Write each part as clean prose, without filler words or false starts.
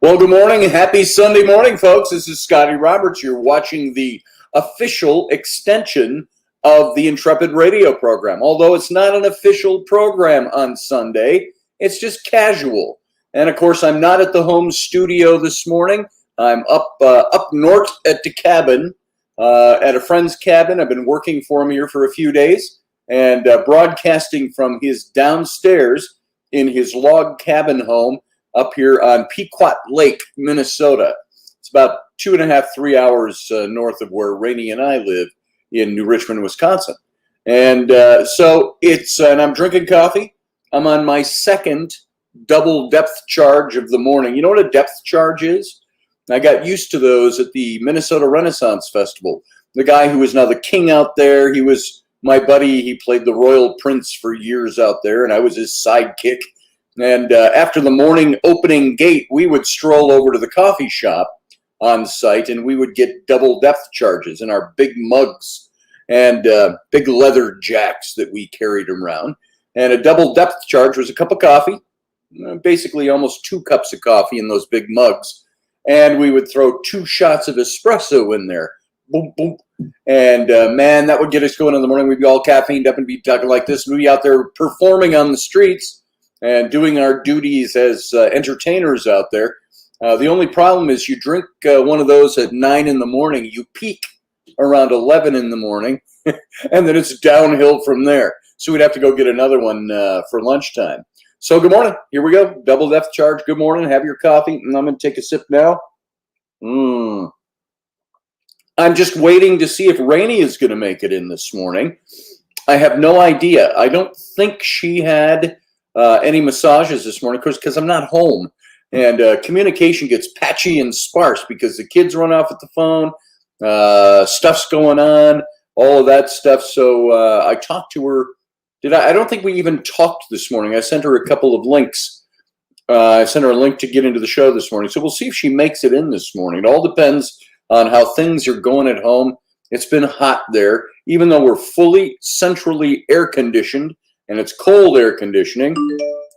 Well, good morning. Happy Sunday morning, folks. This is Scotty Roberts. You're watching the official extension of the Intrepid radio program. Although it's not an official program on Sunday, it's just casual. And of course, I'm not at the home studio this morning. I'm up north at the cabin, at a friend's cabin. I've been working for him here for a few days and broadcasting from his downstairs in his log cabin home up here on Pequot Lake, Minnesota. It's about 2.5, 3 hours north of where Raini and I live in New Richmond, Wisconsin. And and I'm drinking coffee. I'm on my second double depth charge of the morning. You know what a depth charge is? I got used to those at the Minnesota Renaissance Festival. The guy who is now the king out there, he was my buddy. He played the royal prince for years out there, and I was his sidekick. And after the morning opening gate, we would stroll over to the coffee shop on site, and we would get double depth charges in our big mugs and big leather jacks that we carried around. And a double depth charge was a cup of coffee, basically almost 2 cups of coffee in those big mugs. And we would throw 2 shots of espresso in there. Boom, boom. And man, that would get us going in the morning. We'd be all caffeined up and be talking like this. We'd be out there performing on the streets and doing our duties as entertainers out there. The only problem is you drink one of those at 9 in the morning, you peak around 11 in the morning, and then it's downhill from there. So we'd have to go get another one for lunchtime. So good morning. Here we go. Double depth charge. Good morning. Have your coffee. And I'm going to take a sip now. I'm just waiting to see if Raini is going to make it in this morning. I have no idea. I don't think she had any massages this morning because I'm not home, and communication gets patchy and sparse because the kids run off at the phone, stuff's going on, all of that stuff. So I talked to her. I don't think we even talked this morning. I sent her a couple of links. I sent her a link to get into the show this morning. So we'll see if she makes it in this morning. It all depends on how things are going at home. It's been hot there, even though we're fully centrally air conditioned. And it's cold air conditioning,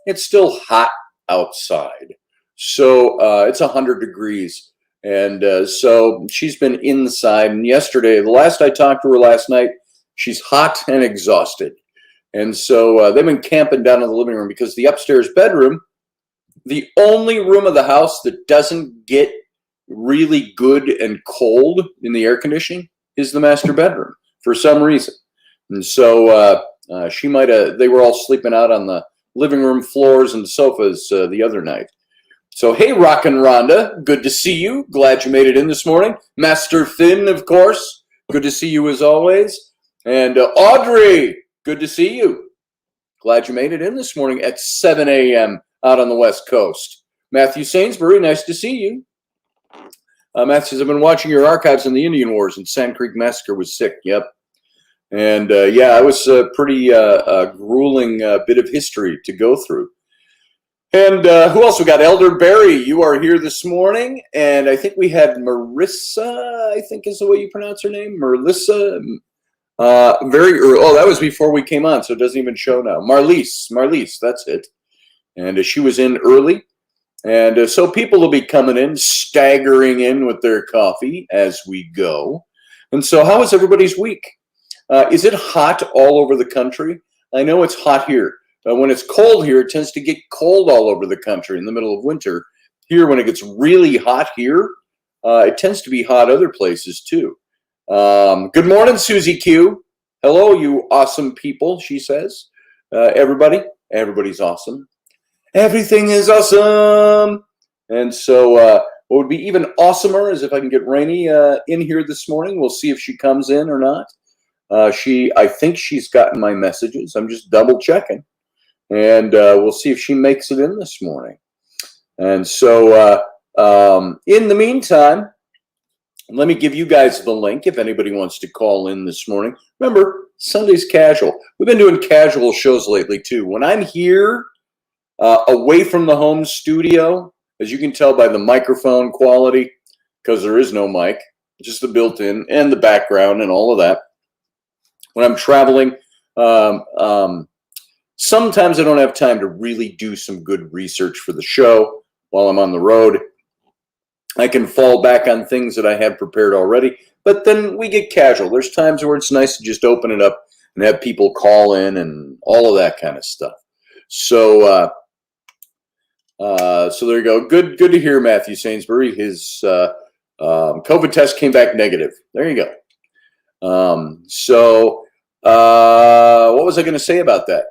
it's still hot outside. So it's 100 degrees. And so she's been inside. And yesterday, the last I talked to her last night, she's hot and exhausted. And so they've been camping down in the living room because the upstairs bedroom, the only room of the house that doesn't get really good and cold in the air conditioning is the master bedroom for some reason. And so they were all sleeping out on the living room floors and sofas the other night. So, hey, Rockin' Rhonda, good to see you. Glad you made it in this morning. Master Finn, of course, good to see you as always. And Audrey, good to see you. Glad you made it in this morning at 7 a.m. out on the West Coast. Matthew Sainsbury, nice to see you. Matthew says, I've been watching your archives on the Indian Wars, and Sand Creek Massacre was sick. Yep. And it was a pretty grueling bit of history to go through. And who else? We got Elder Barry. You are here this morning. And I think we had Marissa, I think is the way you pronounce her name. Marissa. Very early. Oh, that was before we came on, so it doesn't even show now. Marlise, that's it. And she was in early. And so people will be coming in, staggering in with their coffee as we go. And so how was everybody's week? Is it hot all over the country? I know it's hot here. When it's cold here, it tends to get cold all over the country in the middle of winter. Here, when it gets really hot here, it tends to be hot other places too. Good morning, Susie Q. Hello, you awesome people, she says. Everybody's awesome. Everything is awesome. And so what would be even awesomer is if I can get Raini in here this morning. We'll see if she comes in or not. I think she's gotten my messages. I'm just double checking, and we'll see if she makes it in this morning. And so in the meantime, let me give you guys the link if anybody wants to call in this morning. Remember, Sunday's casual. We've been doing casual shows lately too. When I'm here away from the home studio, as you can tell by the microphone quality, because there is no mic, just the built-in and the background and all of that. When I'm traveling, sometimes I don't have time to really do some good research for the show while I'm on the road. I can fall back on things that I have prepared already, but then we get casual. There's times where it's nice to just open it up and have people call in and all of that kind of stuff. So, so there you go. Good to hear, Matthew Sainsbury. His COVID test came back negative. There you go. What was I going to say about that?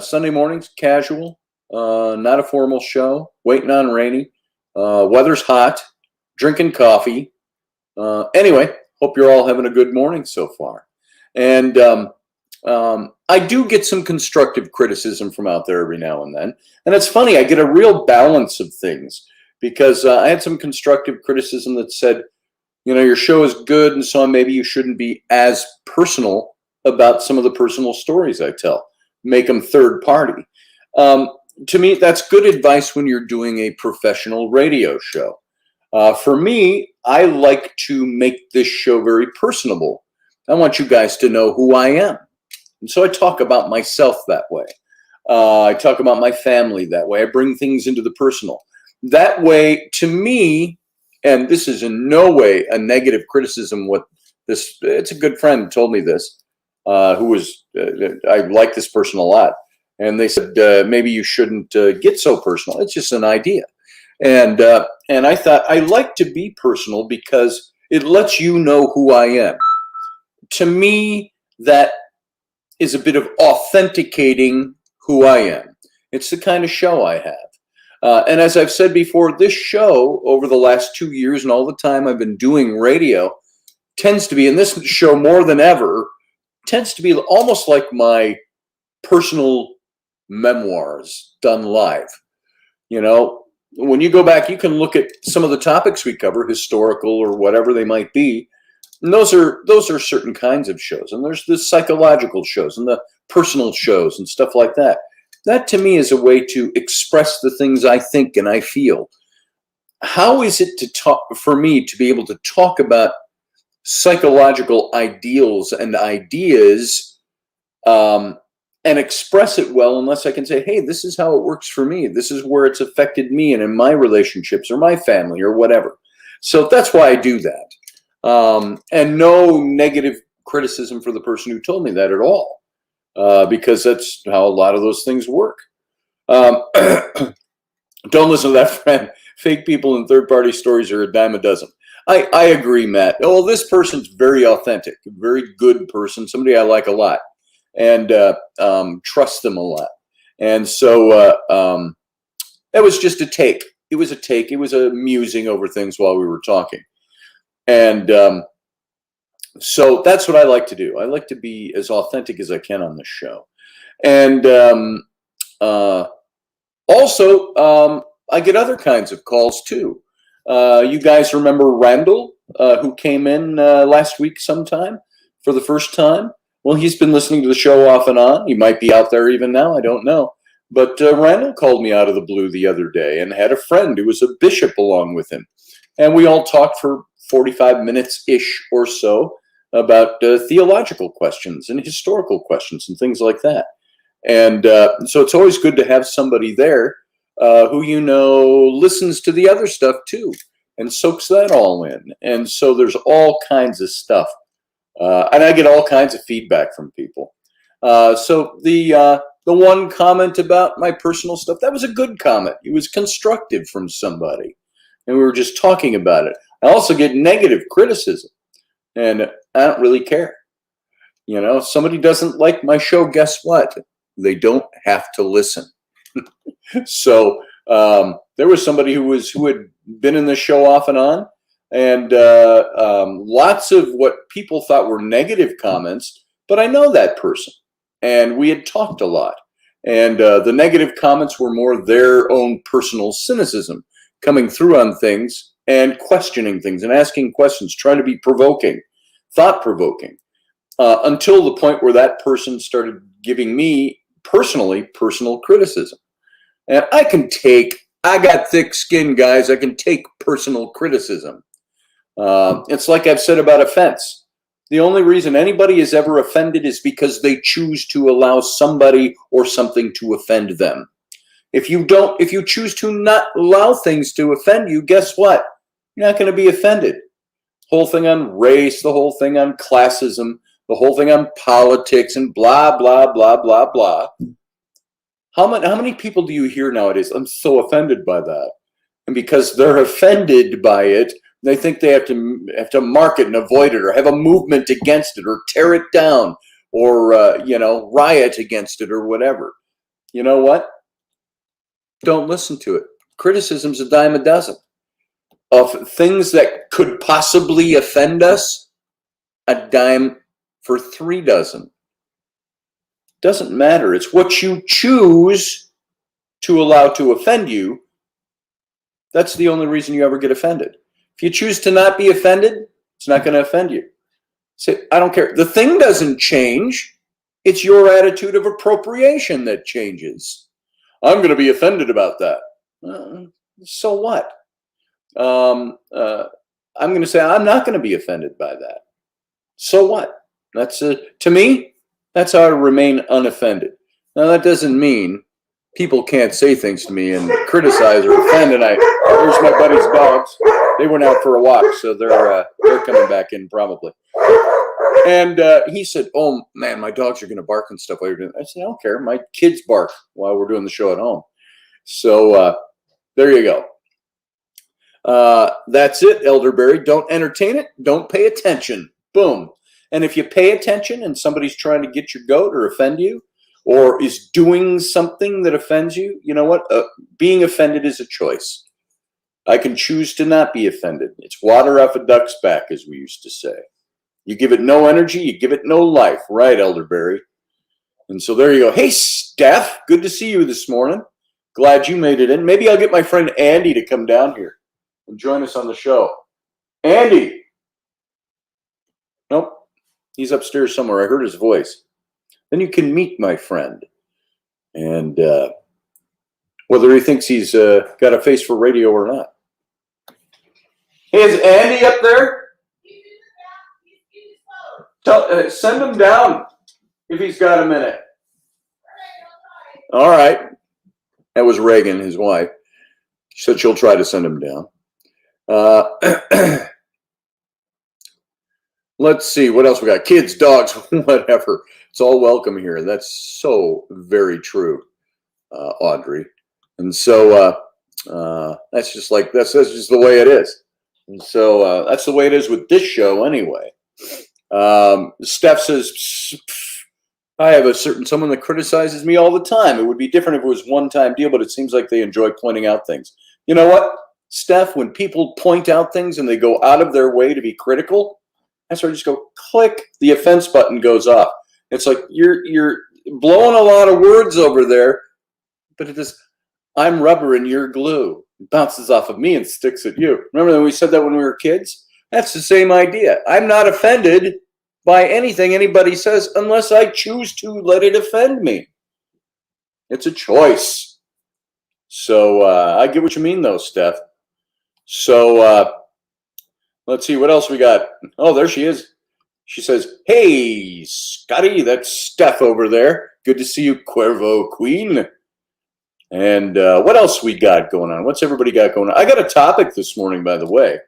Sunday mornings, casual, not a formal show, waiting on Rainy. Weather's hot, drinking coffee. Anyway, hope you're all having a good morning so far. And I do get some constructive criticism from out there every now and then. And it's funny, I get a real balance of things because I had some constructive criticism that said, your show is good, and so maybe you shouldn't be as personal about some of the personal stories I tell. Make them third party. To me, that's good advice when you're doing a professional radio show. For me, I like to make this show very personable. I want you guys to know who I am. And so I talk about myself that way. I talk about my family that way. I bring things into the personal. That way, to me, and this is in no way a negative criticism, it's a good friend who told me this, I like this person a lot. And they said, maybe you shouldn't get so personal. It's just an idea. And I thought, I like to be personal because it lets you know who I am. To me, that is a bit of authenticating who I am. It's the kind of show I have. And as I've said before, this show over the last 2 years and all the time I've been doing radio tends to be, and this show more than ever, tends to be almost like my personal memoirs done live. When you go back, you can look at some of the topics we cover, historical or whatever they might be. And those are certain kinds of shows. And there's the psychological shows and the personal shows and stuff like that. That to me is a way to express the things I think and I feel. How is it for me to be able to talk about psychological ideals and ideas and express it well unless I can say, hey, this is how it works for me. This is where it's affected me and in my relationships or my family or whatever. So that's why I do that. And no negative criticism for the person who told me that at all, because that's how a lot of those things work. Don't listen to that friend. Fake people and third-party stories are a dime a dozen. I agree, Matt. Oh, this person's very authentic, very good person, somebody I like a lot, and trust them a lot. And so it was just a take. It was a take. It was a musing over things while we were talking. And so that's what I like to do. I like to be as authentic as I can on this show. And also, I get other kinds of calls too. You guys remember Randall, who came in last week sometime for the first time? Well, he's been listening to the show off and on. He might be out there even now. I don't know. But Randall called me out of the blue the other day and had a friend who was a bishop along with him. And we all talked for 45 minutes-ish or so about theological questions and historical questions and things like that. And so it's always good to have somebody there who listens to the other stuff too and soaks that all in. And so there's all kinds of stuff. And I get all kinds of feedback from people. So the one comment about my personal stuff, that was a good comment. It was constructive from somebody. And we were just talking about it. I also get negative criticism, and I don't really care. Somebody doesn't like my show, guess what? They don't have to listen. So there was somebody who had been in the show off and on, and lots of what people thought were negative comments, but I know that person, and we had talked a lot. And the negative comments were more their own personal cynicism coming through on things and questioning things and asking questions, trying to be provoking, thought-provoking, until the point where that person started giving me personal criticism. And I got thick skin, guys. I can take personal criticism. It's like I've said about offense. The only reason anybody is ever offended is because they choose to allow somebody or something to offend them. If you choose to not allow things to offend you, guess what? You're not going to be offended. Whole thing on race, the whole thing on classism, the whole thing on politics and blah, blah, blah, blah, blah. How many people do you hear nowadays? I'm so offended by that. And because they're offended by it, they think they have to mark it and avoid it or have a movement against it or tear it down or, riot against it or whatever. You know what? Don't listen to it. Criticism's a dime a dozen. Of things that could possibly offend us, a dime for 3 dozen. Doesn't matter. It's what you choose to allow to offend you. That's the only reason you ever get offended. If you choose to not be offended, it's not going to offend you. Say, I don't care. The thing doesn't change. It's your attitude of appropriation that changes. I'm going to be offended about that. So what? I'm going to say I'm not going to be offended by that. So what? That's to me, that's how I remain unoffended. Now that doesn't mean people can't say things to me and criticize or offend. And here's my buddy's dogs. They went out for a walk, so they're coming back in probably. And he said, "Oh man, my dogs are going to bark and stuff while you're doing." I said, "I don't care. My kids bark while we're doing the show at home." So there you go. That's it, Elderberry. Don't entertain it. Don't pay attention. Boom. And if you pay attention and somebody's trying to get your goat or offend you or is doing something that offends you, you know what? Being offended is a choice. I can choose to not be offended. It's water off a duck's back, as we used to say. You give it no energy, you give it no life. Right, Elderberry? And so there you go. Hey, Steph, good to see you this morning. Glad you made it in. Maybe I'll get my friend Andy to come down here and join us on the show. Andy. Nope. He's upstairs somewhere. I heard his voice. Then you can meet my friend. And whether he thinks he's got a face for radio or not. Hey, is Andy up there? Send him down if he's got a minute. All right. That was Reagan, his wife. She said she'll try to send him down. Let's see what else we got. Kids, dogs, whatever. It's all welcome here. That's so very true, Audrey. And so that's just just the way it is. And so that's the way it is with this show anyway. Steph says, I have someone that criticizes me all the time. It would be different if it was a one-time deal, but it seems like they enjoy pointing out things. You know what, Steph, when people point out things and they go out of their way to be critical, that's where I just go, click, the offense button goes off. It's like you're blowing a lot of words over there, but it is, I'm rubber and you're glue. It bounces off of me and sticks at you. Remember when we said that when we were kids? That's the same idea. I'm not offended by anything anybody says unless I choose to let it offend me. It's a choice. So I get what you mean though, Steph. So let's see what else we got. Oh, there she is. She says, hey, Scotty, that's Steph over there. Good to see you, Cuervo Queen. And what else we got going on? What's everybody got going on? I got a topic this morning, by the way.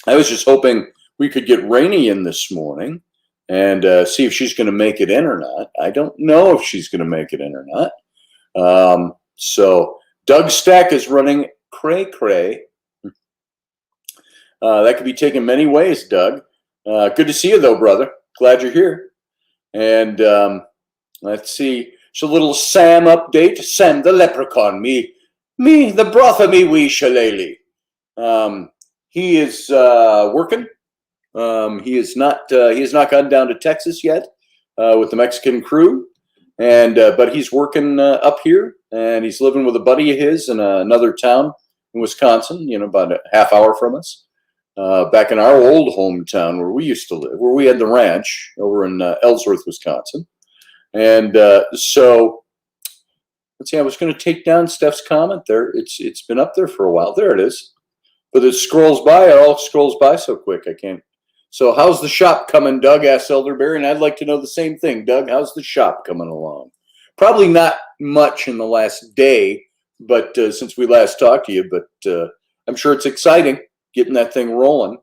I was just hoping we could get Raini in this morning and see if she's going to make it in or not. I don't know if she's going to make it in or not. So Doug Stack is running cray-cray. That could be taken many ways, Doug. Good to see you, though, brother. Glad you're here. And let's see. It's a little Sam update. Sam the leprechaun. Me, the broth of me wee shillelagh. He is working. He has not gone down to Texas yet with the Mexican crew, and but he's working up here, and he's living with a buddy of his in another town in Wisconsin. You know, about a half hour from us. Back in our old hometown where we used to live, where we had the ranch over in Ellsworth, Wisconsin. And so, let's see, I was going to take down Steph's comment there. It's been up there for a while. There it is. But it scrolls by. It all scrolls by so quick. I can't. So how's the shop coming, Doug? Asked Elderberry. And I'd like to know the same thing. Doug, how's the shop coming along? Probably not much in the last day, but since we last talked to you. But I'm sure it's exciting. getting that thing rolling.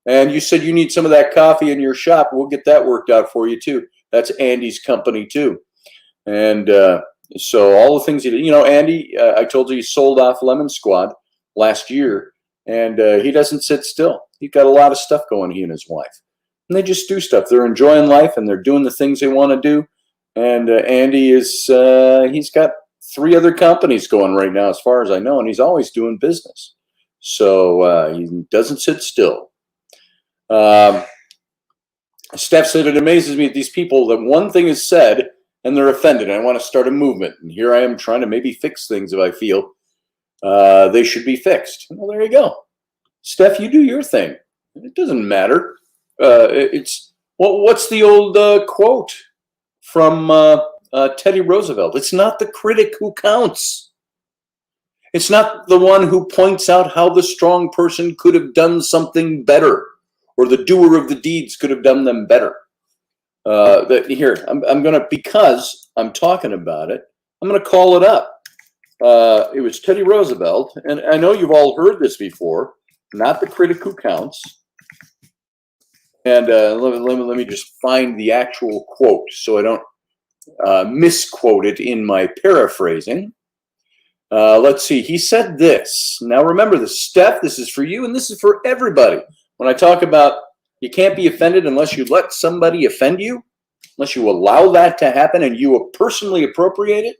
And you said you need some of that coffee in your shop. We'll get that worked out for you too. That's Andy's company too. And so all the things he did, Andy, I told you he sold off Lemon Squad last year, and he doesn't sit still. He's got a lot of stuff going, he and his wife. And they just do stuff. They're enjoying life, and they're doing the things they want to do. And Andy is, he's got 3 other companies going right now, as far as I know, and he's always doing business. So he doesn't sit still. Steph said, it amazes me at these people that one thing is said and they're offended. I want to start a movement. And here I am trying to maybe fix things if I feel they should be fixed. Well, there you go. Steph, you do your thing. It doesn't matter. What's the old quote from Teddy Roosevelt? It's not the critic who counts. It's not the one who points out how the strong person could have done something better, or the doer of the deeds could have done them better. Here, I'm going to, because I'm talking about it, I'm going to call it up. It was Teddy Roosevelt, and I know you've all heard this before, not the critic who counts. And let me just find the actual quote so I don't misquote it in my paraphrasing. Let's see. He said this. Now remember this, Steph, this is for you and this is for everybody. When I talk about you can't be offended unless you let somebody offend you, unless you allow that to happen and you personally appropriate it.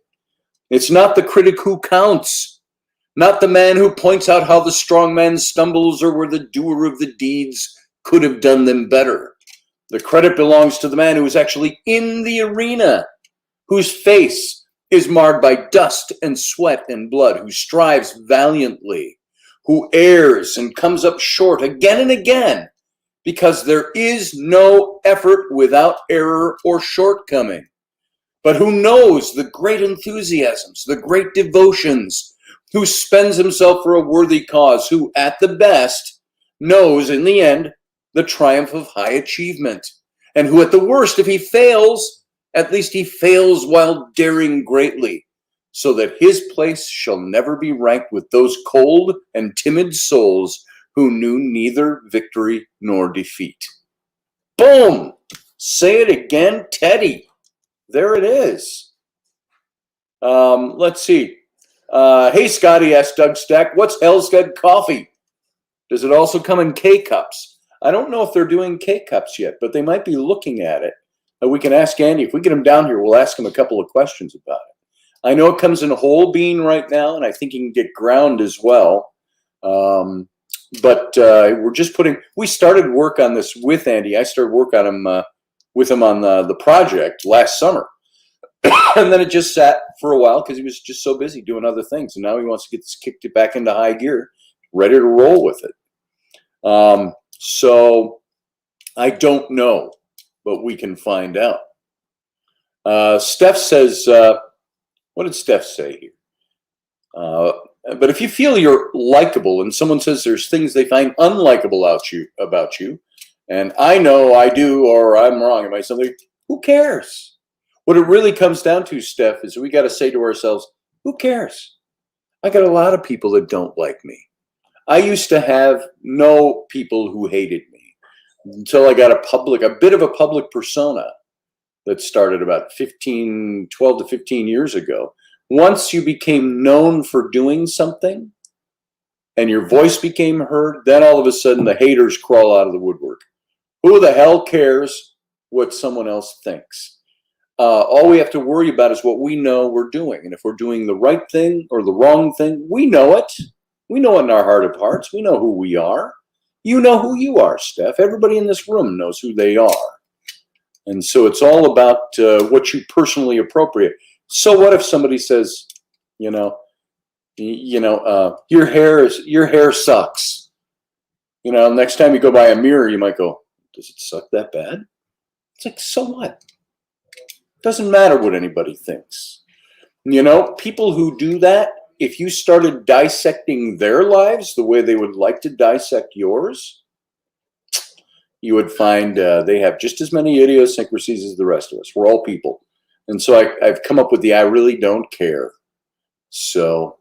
It's not the critic who counts, not the man who points out how the strong man stumbles or where the doer of the deeds could have done them better. The credit belongs to the man who is actually in the arena, whose face is marred by dust and sweat and blood, who strives valiantly, who errs and comes up short again and again, because there is no effort without error or shortcoming, but who knows the great enthusiasms, the great devotions, who spends himself for a worthy cause, who at the best knows in the end the triumph of high achievement, and who at the worst, if he fails, at least he fails while daring greatly, so that his place shall never be ranked with those cold and timid souls who knew neither victory nor defeat. Boom! Say it again, Teddy. There it is. Let's see. Hey, Scotty, asked Doug Stack, what's Hell's Head coffee? Does it also come in K-cups? I don't know if they're doing K-cups yet, but they might be looking at it. We can ask Andy. If we get him down here, we'll ask him a couple of questions about it. I know it comes in whole bean right now, and I think he can get ground as well. But we're just we started work on this with Andy. I started work on him with him on the project last summer. And then it just sat for a while because he was just so busy doing other things. And now he wants to get this kicked it back into high gear, ready to roll with it. So I don't know, but we can find out. Steph says, what did Steph say here? But if you feel you're likable and someone says there's things they find unlikable about you, and I know I do, or I'm wrong, am I something? Who cares? What it really comes down to, Steph, is we got to say to ourselves, who cares? I got a lot of people that don't like me. I used to have no people who hated me until I got a bit of a public persona that started about 12 to 15 years ago. Once you became known for doing something and your voice became heard, then all of a sudden the haters crawl out of the woodwork. Who the hell cares what someone else thinks? All we have to worry about is what we know we're doing. And if we're doing the right thing or the wrong thing, we know it. We know it in our heart of hearts. We know who we are. You know who you are, Steph. Everybody in this room knows who they are. And so it's all about what you personally appropriate. So what if somebody says, your hair sucks. Next time you go by a mirror, you might go, does it suck that bad? It's like, so what? Doesn't matter what anybody thinks. People who do that, if you started dissecting their lives the way they would like to dissect yours, you would find they have just as many idiosyncrasies as the rest of us. We're all people. And so I've come up with I really don't care. So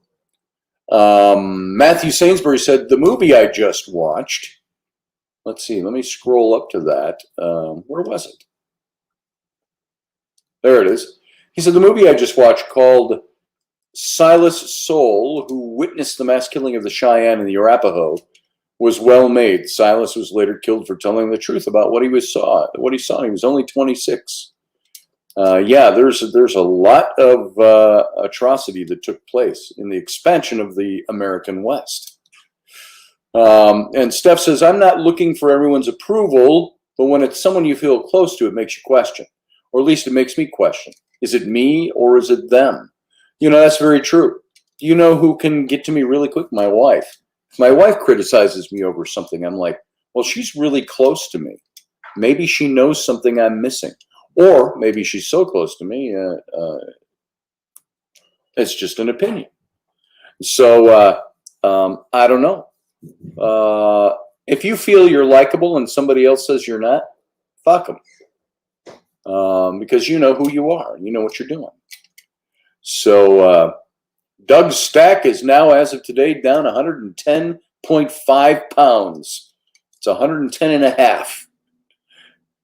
Matthew Sainsbury said, the movie I just watched, let's see, let me scroll up to that. Where was it? There it is. He said, the movie I just watched called Silas Soul, who witnessed the mass killing of the Cheyenne and the Arapaho, was well made. Silas was later killed for telling the truth about what he saw. He was only 26. Yeah, there's a lot of atrocity that took place in the expansion of the American West. And Steph says, I'm not looking for everyone's approval, but when it's someone you feel close to, it makes you question. Or at least it makes me question. Is it me or is it them? That's very true. You know who can get to me really quick? My wife. If my wife criticizes me over something, I'm like, well, she's really close to me. Maybe she knows something I'm missing. Or maybe she's so close to me, it's just an opinion. So I don't know. If you feel you're likable and somebody else says you're not, fuck them. Because you know who you are. You know what you're doing. So Doug's stack is now, as of today, down 110.5 pounds. It's 110 and a half.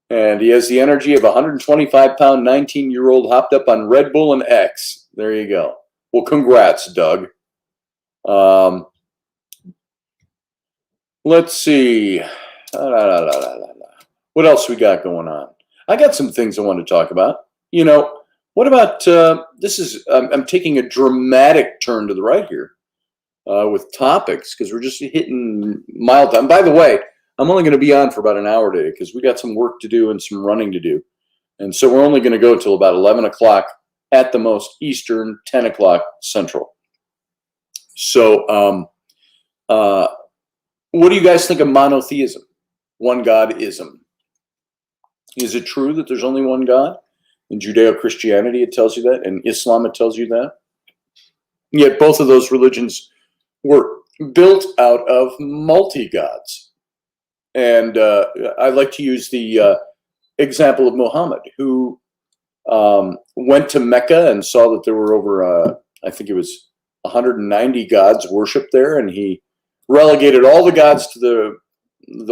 And he has the energy of a 125-pound 19-year-old hopped up on Red Bull and X. There you go. Well, congrats, Doug. Let's see. What else we got going on? I got some things I want to talk about. What about this is I'm taking a dramatic turn to the right here with topics because we're just hitting mile time. By the way, I'm only going to be on for about an hour today because we got some work to do and some running to do. And so we're only going to go till about 11 o'clock at the most Eastern, 10 o'clock Central. So what do you guys think of monotheism? One God-ism. Is it true that there's only one God? In Judeo-Christianity, it tells you that. In Islam, it tells you that. Yet both of those religions were built out of multi-gods. And I like to use the example of Muhammad, who went to Mecca and saw that there were over, I think it was 190 gods worshipped there. And he relegated all the gods to the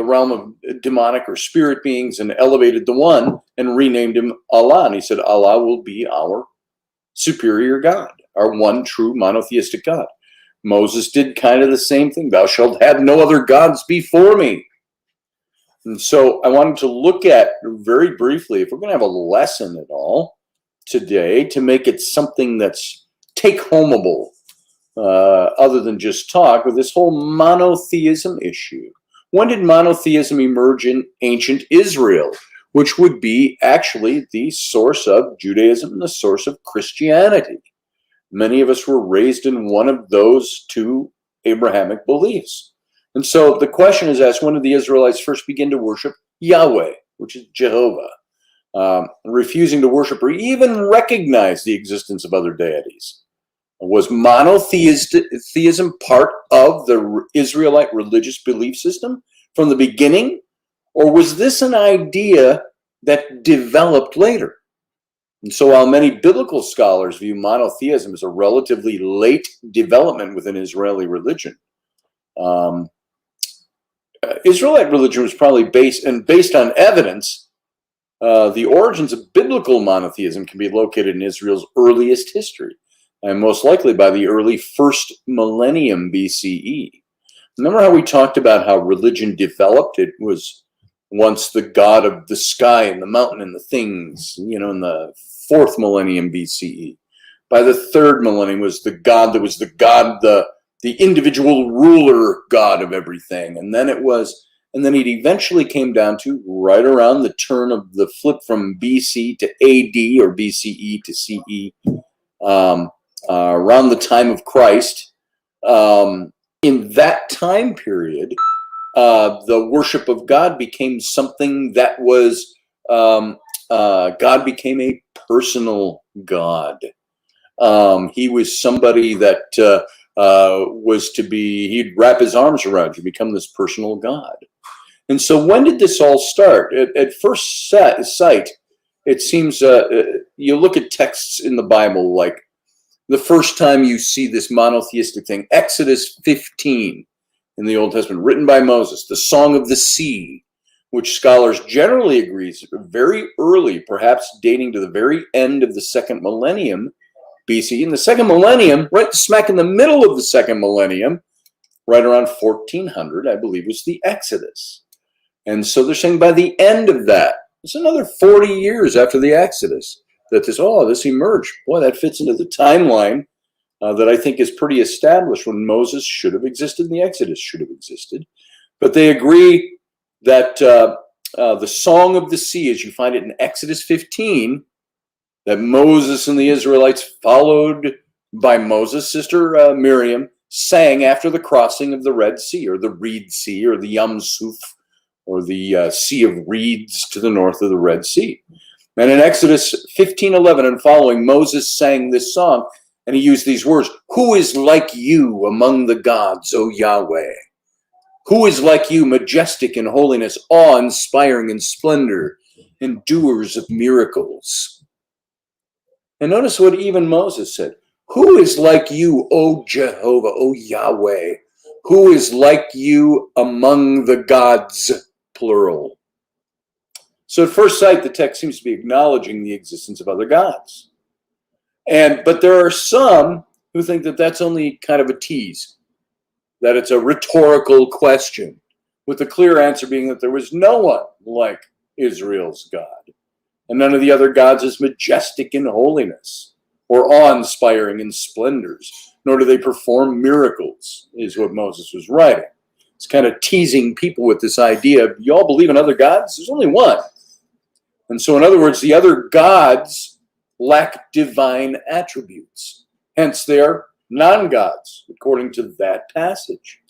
realm of demonic or spirit beings and elevated the one and renamed him Allah. And he said, Allah will be our superior God, our one true monotheistic God. Moses did kind of the same thing. Thou shalt have no other gods before me. And so I wanted to look at very briefly, if we're going to have a lesson at all today, to make it something that's take-homeable, other than just talk, with this whole monotheism issue. When did monotheism emerge in ancient Israel, which would be actually the source of Judaism and the source of Christianity? Many of us were raised in one of those two Abrahamic beliefs. And so the question is asked, when did the Israelites first begin to worship Yahweh, which is Jehovah, refusing to worship or even recognize the existence of other deities? Was monotheism part of the Israelite religious belief system from the beginning? Or was this an idea that developed later? And so while many biblical scholars view monotheism as a relatively late development within Israeli religion, Israelite religion was probably based on evidence. The origins of biblical monotheism can be located in Israel's earliest history, and most likely by the early first millennium BCE. Remember how we talked about how religion developed? It was once the god of the sky and the mountain and the things, in the fourth millennium BCE. By the third millennium was the god that was the individual ruler god of everything. And then it eventually came down to right around the turn of the flip from BC to AD or BCE to CE, around the time of Christ. In that time period, the worship of God became something that was, God became a personal God. He was somebody that he'd wrap his arms around you, become this personal God. And so when did this all start? At first sight, it seems, you look at texts in the Bible like the first time you see this monotheistic thing. Exodus 15 in the Old Testament, written by Moses, the Song of the Sea, which scholars generally agree is very early, perhaps dating to the very end of the second millennium BC. In the second millennium, right smack in the middle of the second millennium, right around 1400, I believe, was the Exodus. And so they're saying by the end of that, it's another 40 years after the Exodus, that this emerged. Boy, that fits into the timeline that I think is pretty established, when Moses should have existed and the Exodus should have existed. But they agree that the Song of the Sea, as you find it in Exodus 15, that Moses and the Israelites, followed by Moses' sister Miriam, sang after the crossing of the Red Sea, or the Reed Sea, or the Yam Suf, or the Sea of Reeds to the north of the Red Sea. And in Exodus 15:11 and following, Moses sang this song, and he used these words: "Who is like you among the gods, O Yahweh? Who is like you, majestic in holiness, awe-inspiring in splendor, and doers of miracles?" And notice what even Moses said: "Who is like you, O Jehovah, O Yahweh? Who is like you among the gods?" Plural. So at first sight, the text seems to be acknowledging the existence of other gods. But there are some who think that that's only kind of a tease, that it's a rhetorical question, with the clear answer being that there was no one like Israel's God, and none of the other gods is majestic in holiness or awe-inspiring in splendors, nor do they perform miracles, is what Moses was writing. It's kind of teasing people with this idea of, you all believe in other gods? There's only one. And so, in other words, the other gods lack divine attributes. Hence, they are non-gods, according to that passage.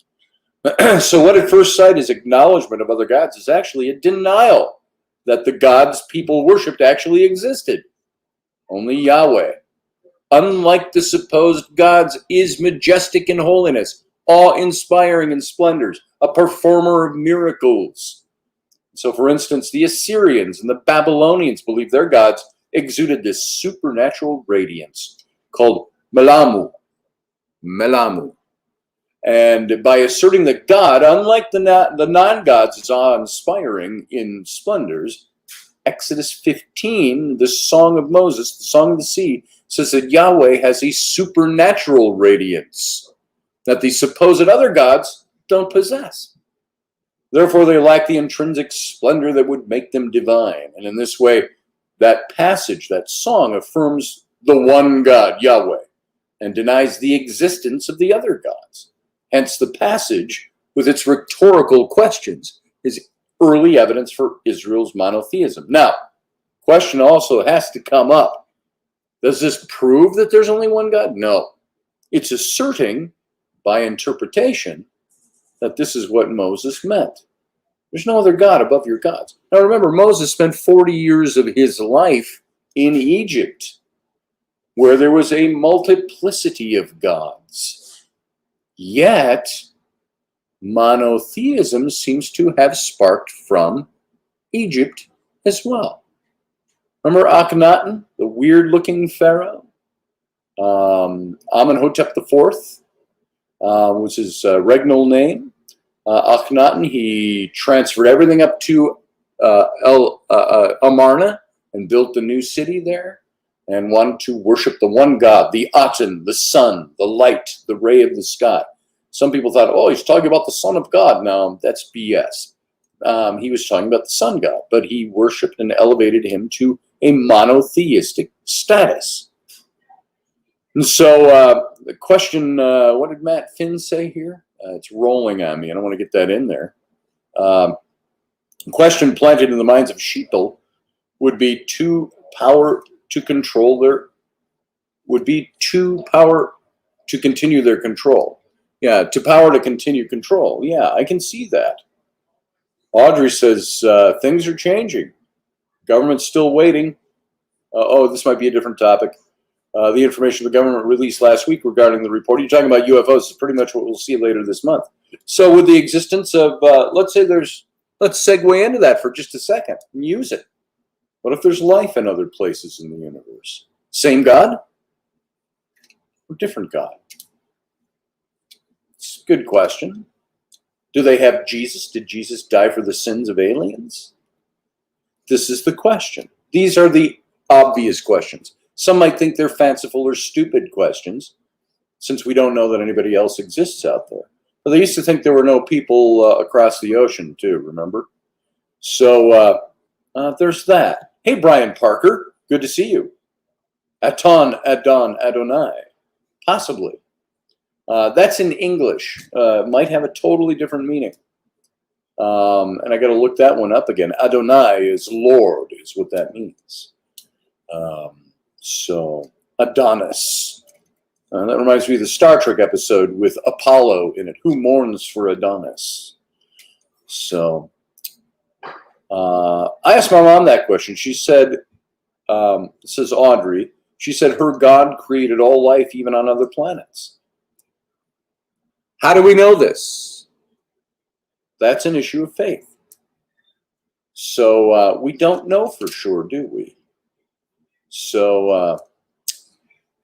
So what at first sight is acknowledgement of other gods is actually a denial that the gods people worshipped actually existed. Only Yahweh, unlike the supposed gods, is majestic in holiness, awe-inspiring in splendors, a performer of miracles. So, for instance, the Assyrians and the Babylonians believed their gods exuded this supernatural radiance called Melamu. And by asserting that God, unlike the non-gods, is awe-inspiring in splendors, Exodus 15, the Song of Moses, the Song of the Sea, says that Yahweh has a supernatural radiance that the supposed other gods don't possess. Therefore, they lack the intrinsic splendor that would make them divine. And in this way, that passage, that song, affirms the one God, Yahweh, and denies the existence of the other gods. Hence, the passage, with its rhetorical questions, is early evidence for Israel's monotheism. Now, question also has to come up. Does this prove that there's only one God? No. It's asserting, by interpretation, that this is what Moses meant. There's no other God above your gods. Now remember, Moses spent 40 years of his life in Egypt, where there was a multiplicity of gods. Yet, monotheism seems to have sparked from Egypt as well. Remember Akhenaten, the weird-looking pharaoh? Amenhotep IV was his regnal name. Akhenaten, he transferred everything up to Amarna and built a new city there, and wanted to worship the one God, the Aten, the sun, the light, the ray of the sky. Some people thought, oh, he's talking about the Son of God. No, that's BS. He was talking about the sun God, but he worshipped and elevated him to a monotheistic status. And so the question, what did Matt Finn say here? It's rolling on me. I don't want to get that in there. The question planted in the minds of sheeple would be to power to control their, to continue their control. Yeah, to power to continue control. Yeah, I can see that. Audrey says things are changing. Government's still waiting. This might be a different topic. The information the government released last week regarding the report, you're talking about UFOs, is pretty much what we'll see later this month. So with the existence of, let's segue into that for just a second and use it. What if there's life in other places in the universe? Same God? or different God? It's a good question. Do they have Jesus? Did Jesus die for the sins of aliens? This is the question. These are the obvious questions. Some might think they're fanciful or stupid questions, since we don't know that anybody else exists out there. But they used to think there were no people across the ocean too, remember? So there's that. Hey, Brian Parker, good to see you. Aton, Adon, Adonai, possibly. That's in English. Might have a totally different meaning. And I got to look that one up again. Adonai is Lord, is what that means. So Adonis. That reminds me of the Star Trek episode with Apollo in it. Who mourns for Adonis? So I asked my mom that question. She said, says Audrey, she said her God created all life, even on other planets. How do we know this? That's an issue of faith. So we don't know for sure, do we? So,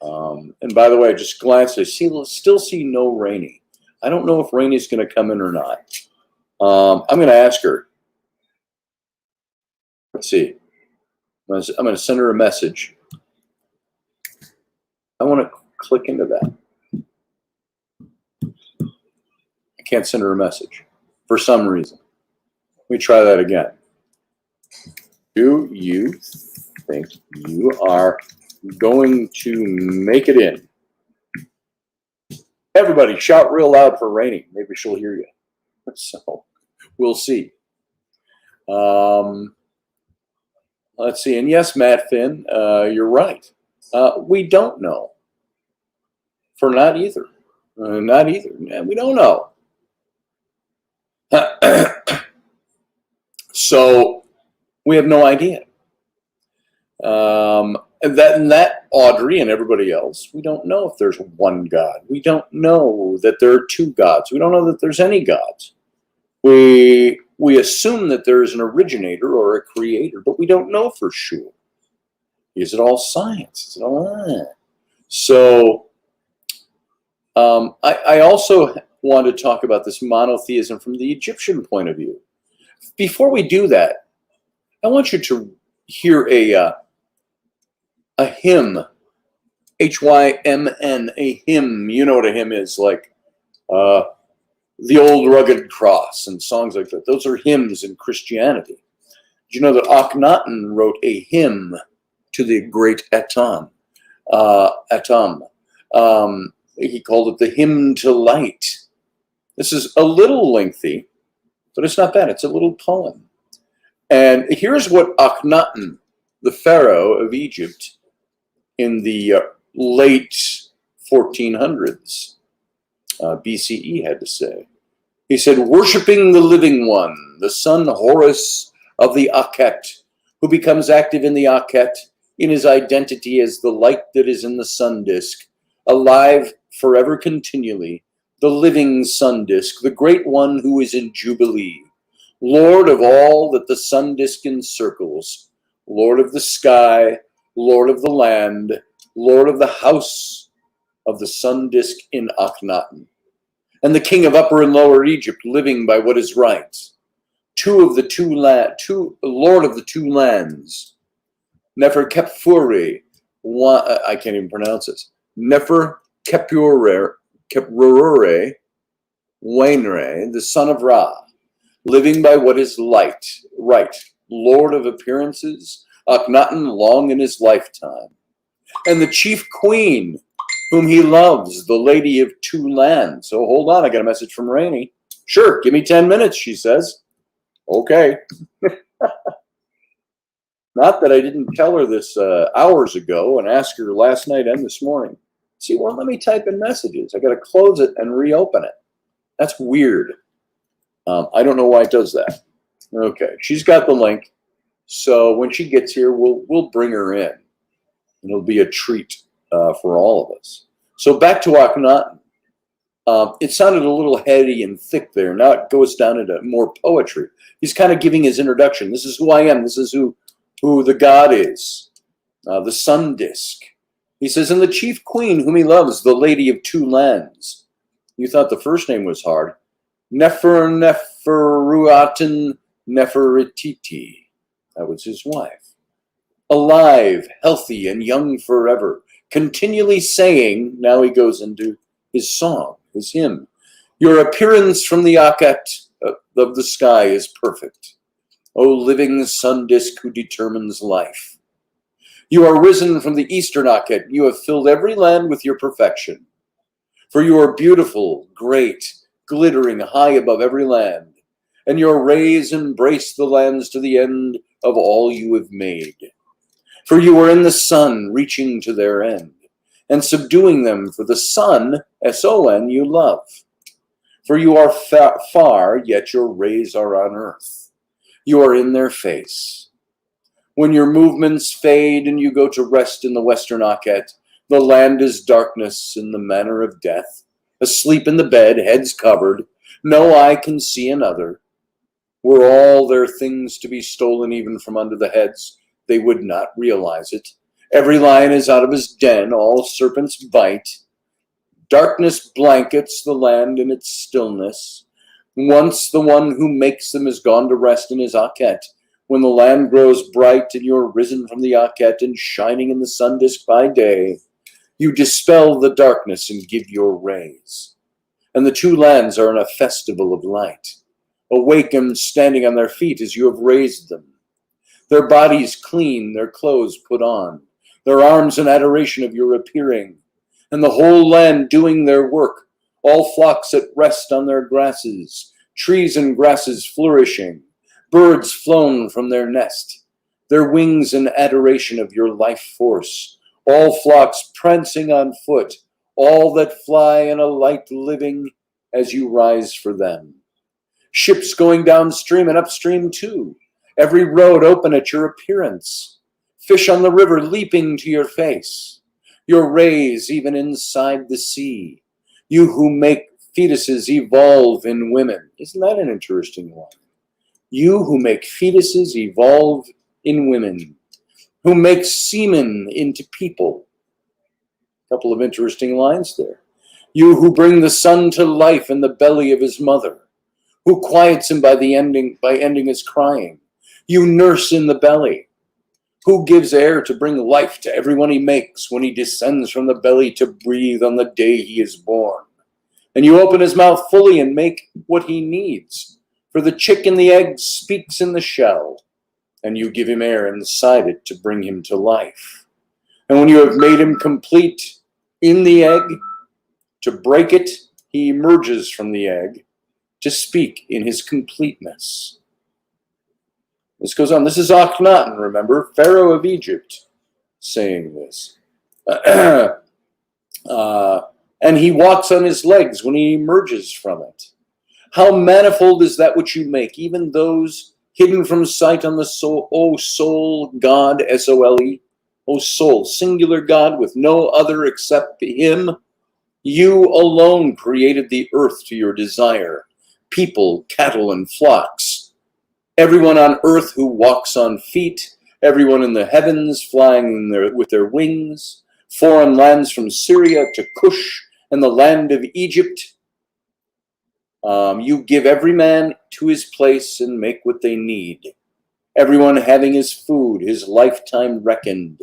and by the way, I just glanced, I still see no Raini. I don't know if Raini's going to come in or not. I'm going to ask her. Let's see. I'm going to send her a message. I want to click into that. I can't send her a message for some reason. Let me try that again. Do you think you are going to make it in? Everybody shout real loud for Raini. Maybe she'll hear you. So we'll see. Let's see. And yes, Matt Finn, you're right. We don't know. For not either. Not either. We don't know. So we have no idea. And that Audrey and everybody else, we don't know if there's one God. We don't know that there are two gods. We don't know that there's any gods. We assume that there is an originator or a creator, but we don't know for sure. Is it all science? Is it all So I also want to talk about this monotheism from the Egyptian point of view. Before we do that, I want you to hear a hymn, Hymn, a hymn. You know what a hymn is, like the old rugged cross and songs like that. Those are hymns in Christianity. Did you know that Akhenaten wrote a hymn to the great Atum? He called it the Hymn to Light. This is a little lengthy, but it's not bad. It's a little poem. And here's what Akhenaten, the pharaoh of Egypt in the late 1400s BCE, had to say. He said, "Worshipping the living one, the son Horus of the Akhet, who becomes active in the Akhet in his identity as the light that is in the sun disk, alive forever continually, the living sun disk, the great one who is in Jubilee, Lord of all that the sun disk encircles, Lord of the sky, Lord of the land, Lord of the house of the sun disk in Akhenaten, and the king of Upper and Lower Egypt, living by what is right, Lord of the two lands, Nefer Kepfure, I can't even pronounce this, Nefer Kepurere, Wainre, the son of Ra, living by what is light, right, Lord of appearances, Akhenaten long in his lifetime, and the chief queen, whom he loves, the lady of two lands." So hold on, I got a message from Raini. Sure, give me 10 minutes, she says. Okay. Not that I didn't tell her this hours ago and ask her last night and this morning. See, won't let me type in messages. I got to close it and reopen it. That's weird. I don't know why it does that. Okay, she's got the link. So when she gets here, we'll bring her in. And it'll be a treat for all of us. So back to Akhenaten. It sounded a little heady and thick there. Now it goes down into more poetry. He's kind of giving his introduction. This is who I am. This is who the God is. The sun disk. He says, and the chief queen whom he loves, the lady of two lands. You thought the first name was hard. Neferuaten Nefertiti. That was his wife. Alive, healthy, and young forever, continually saying, now he goes into his song, his hymn, your appearance from the Akat of the sky is perfect. O living sun disk who determines life. You are risen from the eastern Akat. You have filled every land with your perfection. For you are beautiful, great, glittering high above every land, and your rays embrace the lands to the end of all you have made. For you are in the sun, reaching to their end, and subduing them for the sun, S-O-N, you love. For you are far, yet your rays are on earth. You are in their face. When your movements fade and you go to rest in the western Akat, the land is darkness in the manner of death, asleep in the bed, heads covered, no eye can see another. Were all their things to be stolen even from under the heads, they would not realize it. Every lion is out of his den, all serpents bite. Darkness blankets the land in its stillness. Once the one who makes them is gone to rest in his Akat. When the land grows bright and you're risen from the Akat and shining in the sun disk by day, you dispel the darkness and give your rays. And the two lands are in a festival of light, awake and standing on their feet as you have raised them. Their bodies clean, their clothes put on, their arms in adoration of your appearing, and the whole land doing their work, all flocks at rest on their grasses, trees and grasses flourishing, birds flown from their nest, their wings in adoration of your life force, all flocks prancing on foot, all that fly in a light living as you rise for them. Ships going downstream and upstream too, every road open at your appearance, fish on the river leaping to your face, your rays even inside the sea, you who make fetuses evolve in women. Isn't that an interesting one? You who make fetuses evolve in women, who make semen into people. A couple of interesting lines there. You who bring the son to life in the belly of his mother, who quiets him by ending his crying. You nurse in the belly, who gives air to bring life to everyone he makes when he descends from the belly to breathe on the day he is born. And you open his mouth fully and make what he needs. For the chick in the egg speaks in the shell, and you give him air inside it to bring him to life. And when you have made him complete in the egg, to break it, he emerges from the egg to speak in his completeness. This goes on. This is Akhenaten, remember, Pharaoh of Egypt, saying this. And he walks on his legs when he emerges from it. How manifold is that which you make, even those hidden from sight on the soul, O soul, God, S-O-L-E, O soul, singular God with no other except him. You alone created the earth to your desire, people, cattle, and flocks. Everyone on earth who walks on feet, everyone in the heavens flying with their wings, foreign lands from Syria to Cush and the land of Egypt. You give every man to his place and make what they need. Everyone having his food, his lifetime reckoned.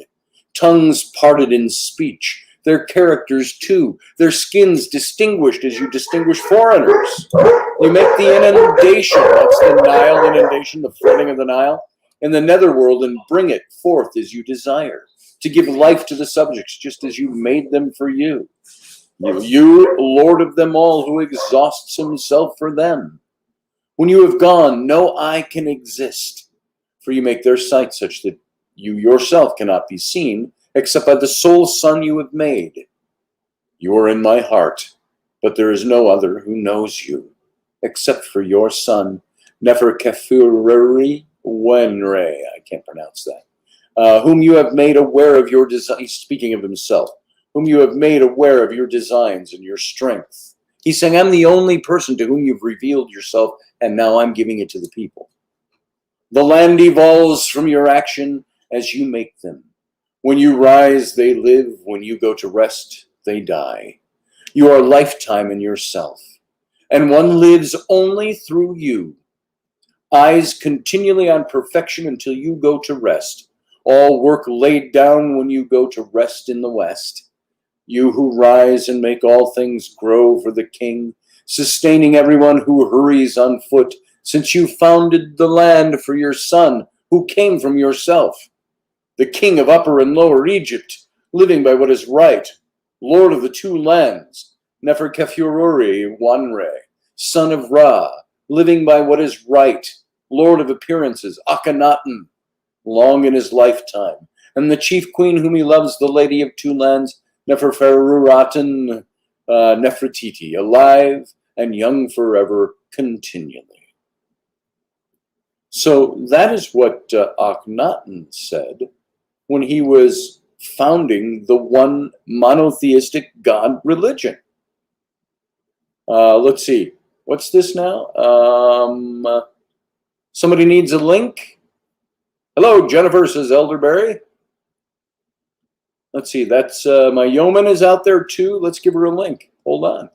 Tongues parted in speech, their characters too, their skins distinguished as you distinguish foreigners. You make the inundation, that's the Nile inundation, the flooding of the Nile, in the netherworld and bring it forth as you desire, to give life to the subjects just as you made them for you. You, Lord of them all, who exhausts himself for them. When you have gone, no eye can exist, for you make their sight such that you yourself cannot be seen, except by the sole Son you have made. You are in my heart, but there is no other who knows you, except for your Son, Neferkefureri Wenre, I can't pronounce that, whom you have made aware of your design, speaking of himself, whom you have made aware of your designs and your strength. He's saying, I'm the only person to whom you've revealed yourself, and now I'm giving it to the people. The land evolves from your action as you make them. When you rise, they live. When you go to rest, they die. You are lifetime in yourself, and one lives only through you. Eyes continually on perfection until you go to rest. All work laid down when you go to rest in the west. You who rise and make all things grow for the king, sustaining everyone who hurries on foot, since you founded the land for your son, who came from yourself. The king of Upper and Lower Egypt, living by what is right, Lord of the two lands, Neferkefururi Wanre, son of Ra, living by what is right, Lord of appearances, Akhenaten, long in his lifetime, and the chief queen whom he loves, the lady of two lands, Neferferuraten Nefertiti, alive and young forever, continually. So that is what Akhenaten said when he was founding the one monotheistic God religion. Let's see. What's this now? Somebody needs a link. Hello, Jennifer, says Elderberry. Let's see. That's my yeoman is out there too. Let's give her a link. Hold on.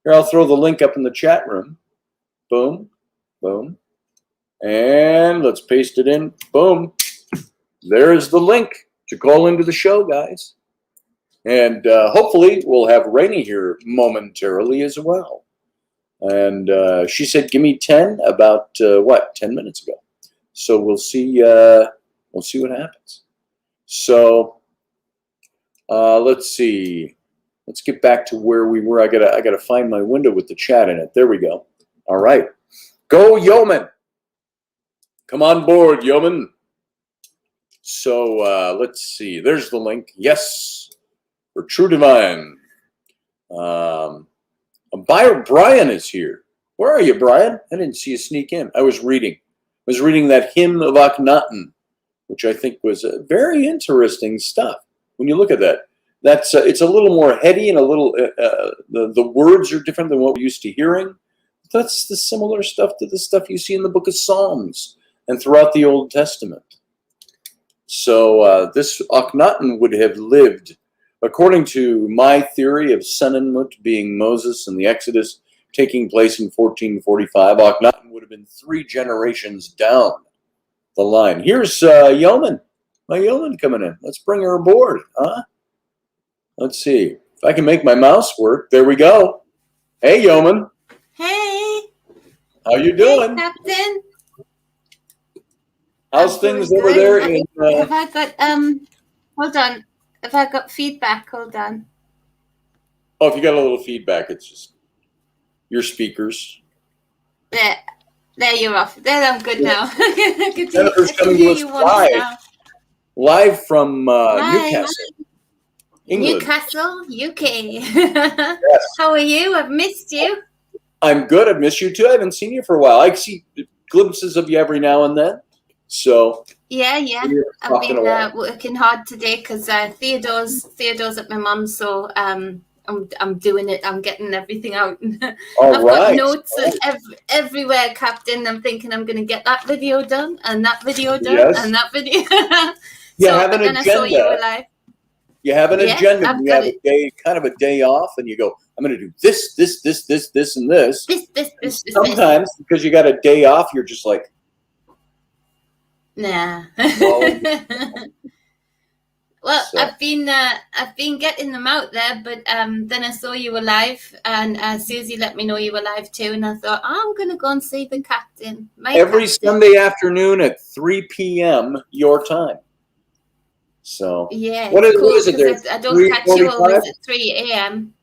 Here, I'll throw the link up in the chat room. Boom, boom. And let's paste it in. Boom. There's the link to call into the show, guys. And hopefully we'll have Raini here momentarily as well. And she said, give me 10 about, 10 minutes ago. So we'll see what happens. So let's see. Let's get back to where we were. I gotta find my window with the chat in it. There we go. All right. Go, yeoman. Come on board, yeoman. So let's see. There's the link. Yes, for True Divine. Brian is here. Where are you, Brian? I didn't see you sneak in. I was reading that hymn of Akhenaten, which I think was very interesting stuff. When you look at that, that's it's a little more heady and a little the words are different than what we're used to hearing. That's the similar stuff to the stuff you see in the book of Psalms and throughout the Old Testament. So this Akhenaten would have lived, according to my theory of Senenmut being Moses and the Exodus taking place in 1445, Akhenaten would have been 3 generations down the line. Here's Yeoman, my yeoman coming in. Let's bring her aboard, huh? Let's see if I can make my mouse work. There we go. Hey, yeoman. Hey. How you doing? Hey, Captain. How's things over there? Have I got hold on. If I got feedback, hold on. Oh, if you got a little feedback, it's just your speakers. There you're off. There, I'm good now. Jennifer's coming to us live from Newcastle, England. Newcastle, UK. Yes. How are you? I've missed you. I'm good. I've missed you too. I haven't seen you for a while. I see glimpses of you every now and then. So yeah. I've been working hard today because Theodore's at my mum's, so I'm doing it. I'm getting everything out. I've got notes everywhere, Captain. I'm thinking I'm going to get that video done and that video done and that video. You have an agenda. I saw you were live. You have an agenda. You have a day, kind of a day off, and you go, I'm going to do this, and this. This. Sometimes because you got a day off, you're just like, nah. Well, so. I've been getting them out there, but then I saw you were live, and Susie let me know you were live too, and I thought, I'm going to go and see the captain. Every Sunday afternoon at 3 p.m. your time. So yeah, what is it there? I don't catch you always at 3 a.m.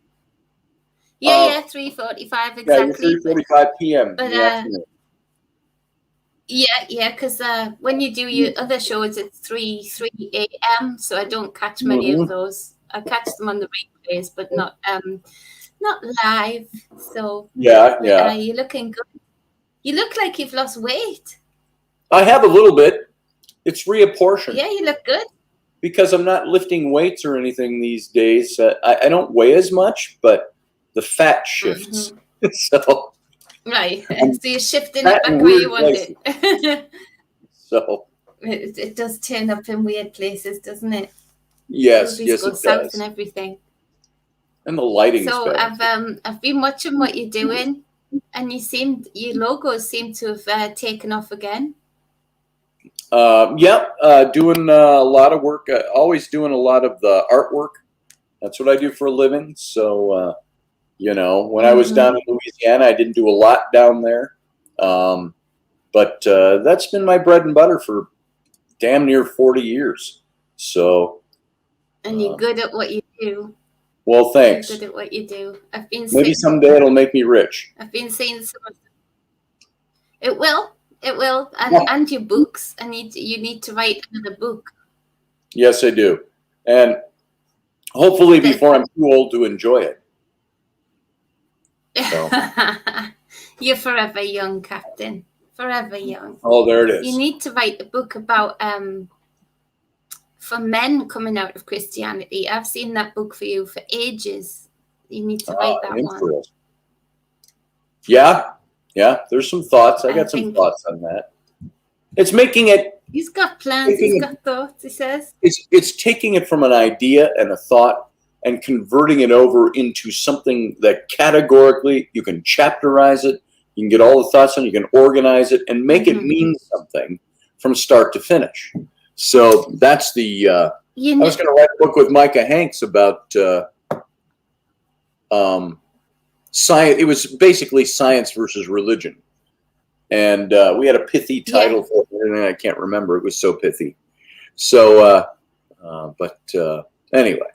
Yeah, 3:45 exactly. Yeah, 3:45 p.m. But yeah, because when you do your other shows, it's 3 a.m. So I don't catch many of those. I catch them on the replays, but not live. So yeah. You're looking good. You look like you've lost weight. I have a little bit. It's reapportioned. Yeah, you look good. Because I'm not lifting weights or anything these days. I don't weigh as much, but the fat shifts. Mm-hmm. So right. So you're shifting it back where you want it. So it does turn up in weird places, doesn't it? Yes, yes, it go south does. And everything. And the lighting's so bad. I've been watching what you're doing, and your logos seem to have taken off again. Doing a lot of work. Always doing a lot of the artwork. That's what I do for a living. So, when I was down in Louisiana, I didn't do a lot down there. But that's been my bread and butter for damn near 40 years. So. And you're good at what you do. Well, thanks. You're good at what you do. Maybe someday it'll make me rich. I've been seeing some of it. It will. And your books. And you need to write another book. Yes, I do. And hopefully before I'm too old to enjoy it. So. You're forever young, Captain. Forever young. Oh, there it is. You need to write a book about for men coming out of Christianity. I've seen that book for you for ages. You need to write that one. Yeah. There's some thoughts. I got some thoughts on that. It's making it. He's got plans. He's got thoughts. He says it's taking it from an idea and a thought and converting it over into something that categorically you can chapterize it. You can get all the thoughts on. You can organize it and make it mean something from start to finish. So that's the. I was going to write a book with Micah Hanks about science. It was basically science versus religion, and we had a pithy title for it, and I can't remember. It was so pithy. So, anyway.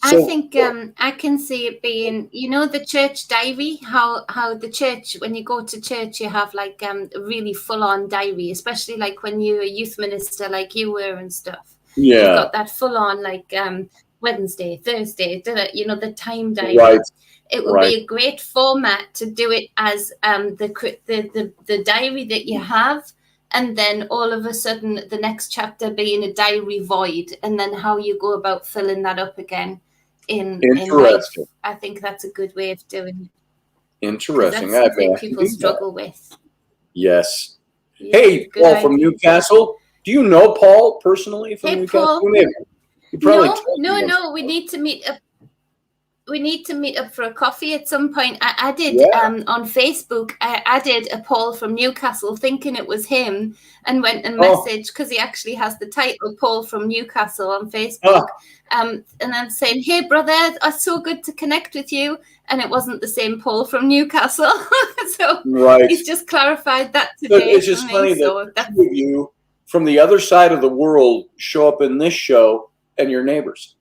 I think I can see it being, the church diary, how the church, when you go to church, you have like a really full-on diary, especially like when you're a youth minister like you were and stuff. Yeah. You've got that full-on like Wednesday, Thursday, the time diary. Right. It would be a great format to do it as the diary that you have. And then all of a sudden the next chapter being a diary void, and then how you go about filling that up again. Interesting. I think that's a good way of doing it. Interesting. That's something people struggle with. Yes. Hey, Paul from Newcastle. Do you know Paul personally from Newcastle? Paul. You probably no. We need to meet up. We need to meet up for a coffee at some point. I did on Facebook. I added a Paul from Newcastle, thinking it was him, and went and messaged because he actually has the title Paul from Newcastle on Facebook. And I'm saying, "Hey, brother, it's so good to connect with you." And it wasn't the same Paul from Newcastle, so he's just clarified that today. It's just funny that two of you from the other side of the world show up in this show, and you're neighbors.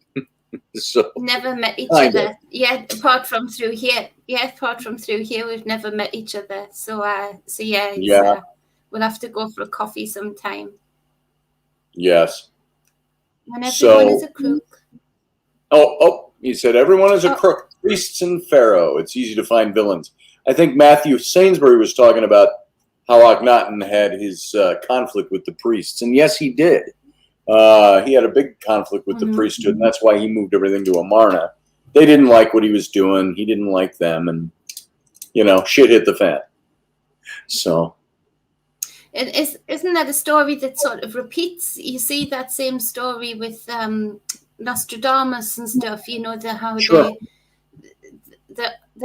So, never met each other. Yeah, apart from through here. We've never met each other. So we'll have to go for a coffee sometime. Yes. When everyone is a crook. Oh, you said everyone is a crook. Priests and Pharaoh. It's easy to find villains. I think Matthew Sainsbury was talking about how Akhenaten had his conflict with the priests. And yes, he did. He had a big conflict with the priesthood, and that's why he moved everything to Amarna. They didn't like what he was doing. He didn't like them, and shit hit the fan. So, isn't that a story that sort of repeats? You see that same story with Nostradamus and stuff. They're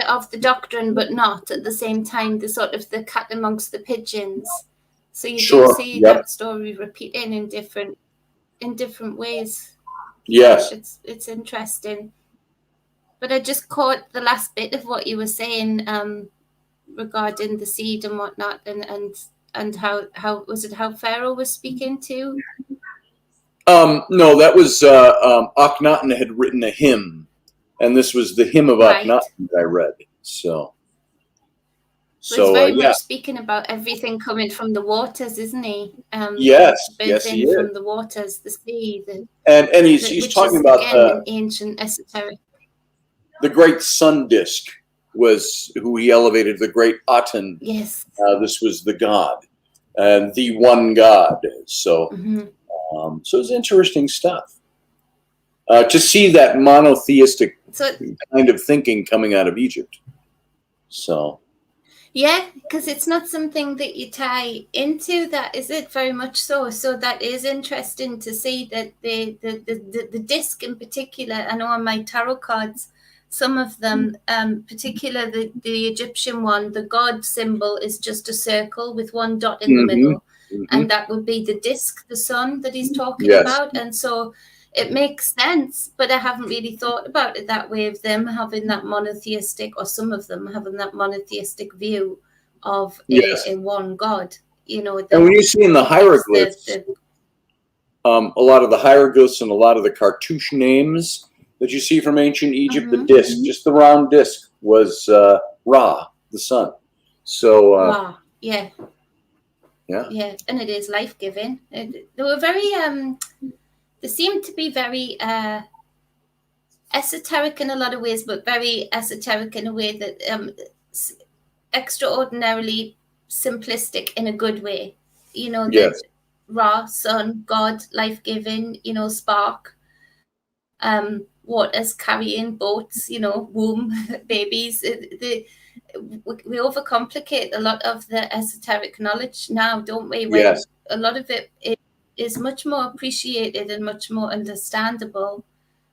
of the doctrine, but not at the same time. The sort of the cat amongst the pigeons. So you do see that story repeating in different ways. Yes. It's interesting. But I just caught the last bit of what you were saying regarding the seed and whatnot, and how was it how Pharaoh was speaking to? No, that was Akhenaten had written a hymn, and this was the hymn of Akhenaten that I read. So it's very much speaking about everything coming from the waters, isn't he? Yes, he is. From the waters, the sea. And he's talking about an ancient esoteric. The great sun disk was who he elevated, the great Aten. Yes. This was the god, and the one god. So, so it's interesting stuff. To see that monotheistic kind of thinking coming out of Egypt. So. Yeah, because it's not something that you tie into that, is it? Very much so. So that is interesting to see that the disc in particular. I know on my tarot cards, some of them, particular the Egyptian one, the god symbol is just a circle with one dot in the middle, and that would be the disc, the sun that he's talking about. And so it makes sense, but I haven't really thought about it that way, of them having that monotheistic, or some of them having that monotheistic view of a one God, you know. And when you see in the hieroglyphs, a lot of the hieroglyphs and a lot of the cartouche names that you see from ancient Egypt, the disc, just the round disc, was Ra, the sun. So, Ra, yeah, and it is life-giving. They were very they seem to be very esoteric in a lot of ways, but very esoteric in a way that extraordinarily simplistic in a good way. You know, that Ra, sun, God, life-giving, you know, spark, waters carrying boats, you know, womb, babies. We overcomplicate a lot of the esoteric knowledge now, don't we? When a lot of it is much more appreciated and much more understandable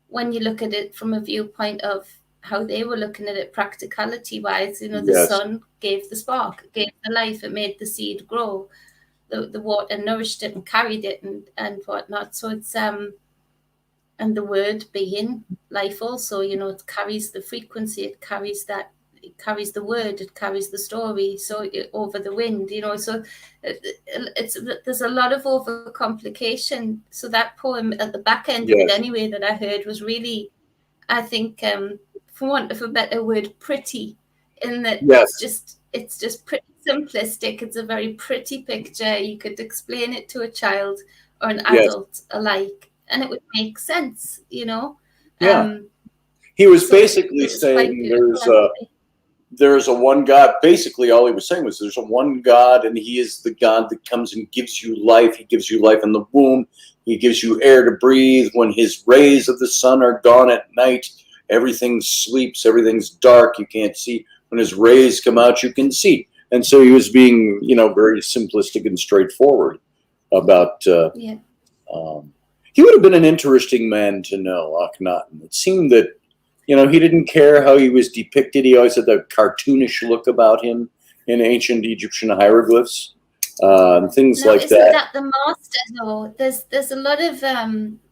when you look at it from a viewpoint of how they were looking at it practicality wise. You know, the sun gave the spark, gave the life, it made the seed grow, the water nourished it and carried it and whatnot. So it's and the word being life also, you know, it carries the frequency, it carries the word, it carries the story, so over the wind, you know. So there's a lot of overcomplication. So that poem at the back end of it anyway that I heard was really, I think, for want of a better word, pretty, in that it's just pretty simplistic. It's a very pretty picture. You could explain it to a child or an adult alike, and it would make sense, you know. He was basically saying there's a one God. Basically, all he was saying was there's a one God, and he is the God that comes and gives you life. He gives you life in the womb. He gives you air to breathe. When his rays of the sun are gone at night, everything sleeps, everything's dark, you can't see. When his rays come out, you can see. And so he was being, you know, very simplistic and straightforward about he would have been an interesting man to know, Akhenaten. It seemed that, you know, he didn't care how he was depicted. He always had that cartoonish look about him in ancient Egyptian hieroglyphs and things like that. Isn't that the master, though? There's a lot of,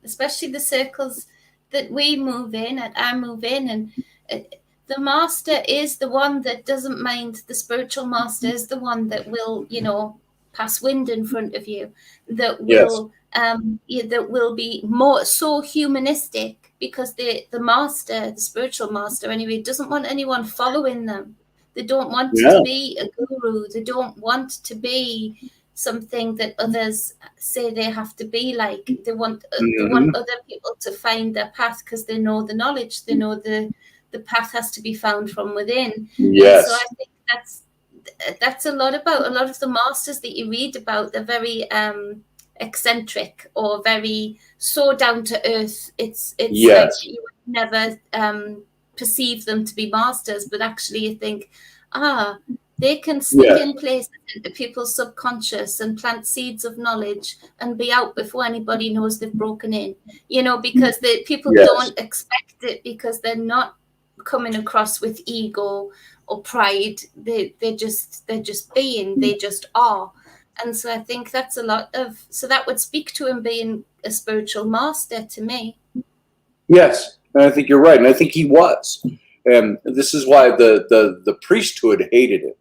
especially the circles that we move in and I move in, and the master is the one that doesn't mind. The spiritual master is the one that will, you know, pass wind in front of you, that will that will be more so humanistic, because the master, the spiritual master anyway, doesn't want anyone following them. They don't want to be a guru. They don't want to be something that others say they have to be like. They want other people to find their path, because they know the knowledge. They know the path has to be found from within. And so I think that's a lot about a lot of the masters that you read about. They're very eccentric or very so down to earth. It's like you would never perceive them to be masters, but actually you think, they can sneak in places into people's subconscious and plant seeds of knowledge and be out before anybody knows they've broken in, you know, because the people don't expect it, because they're not coming across with ego or pride. They're just being, they just are. And so I think that's a lot of, so that would speak to him being a spiritual master to me. Yes, and I think you're right, and I think he was. And this is why the priesthood hated him,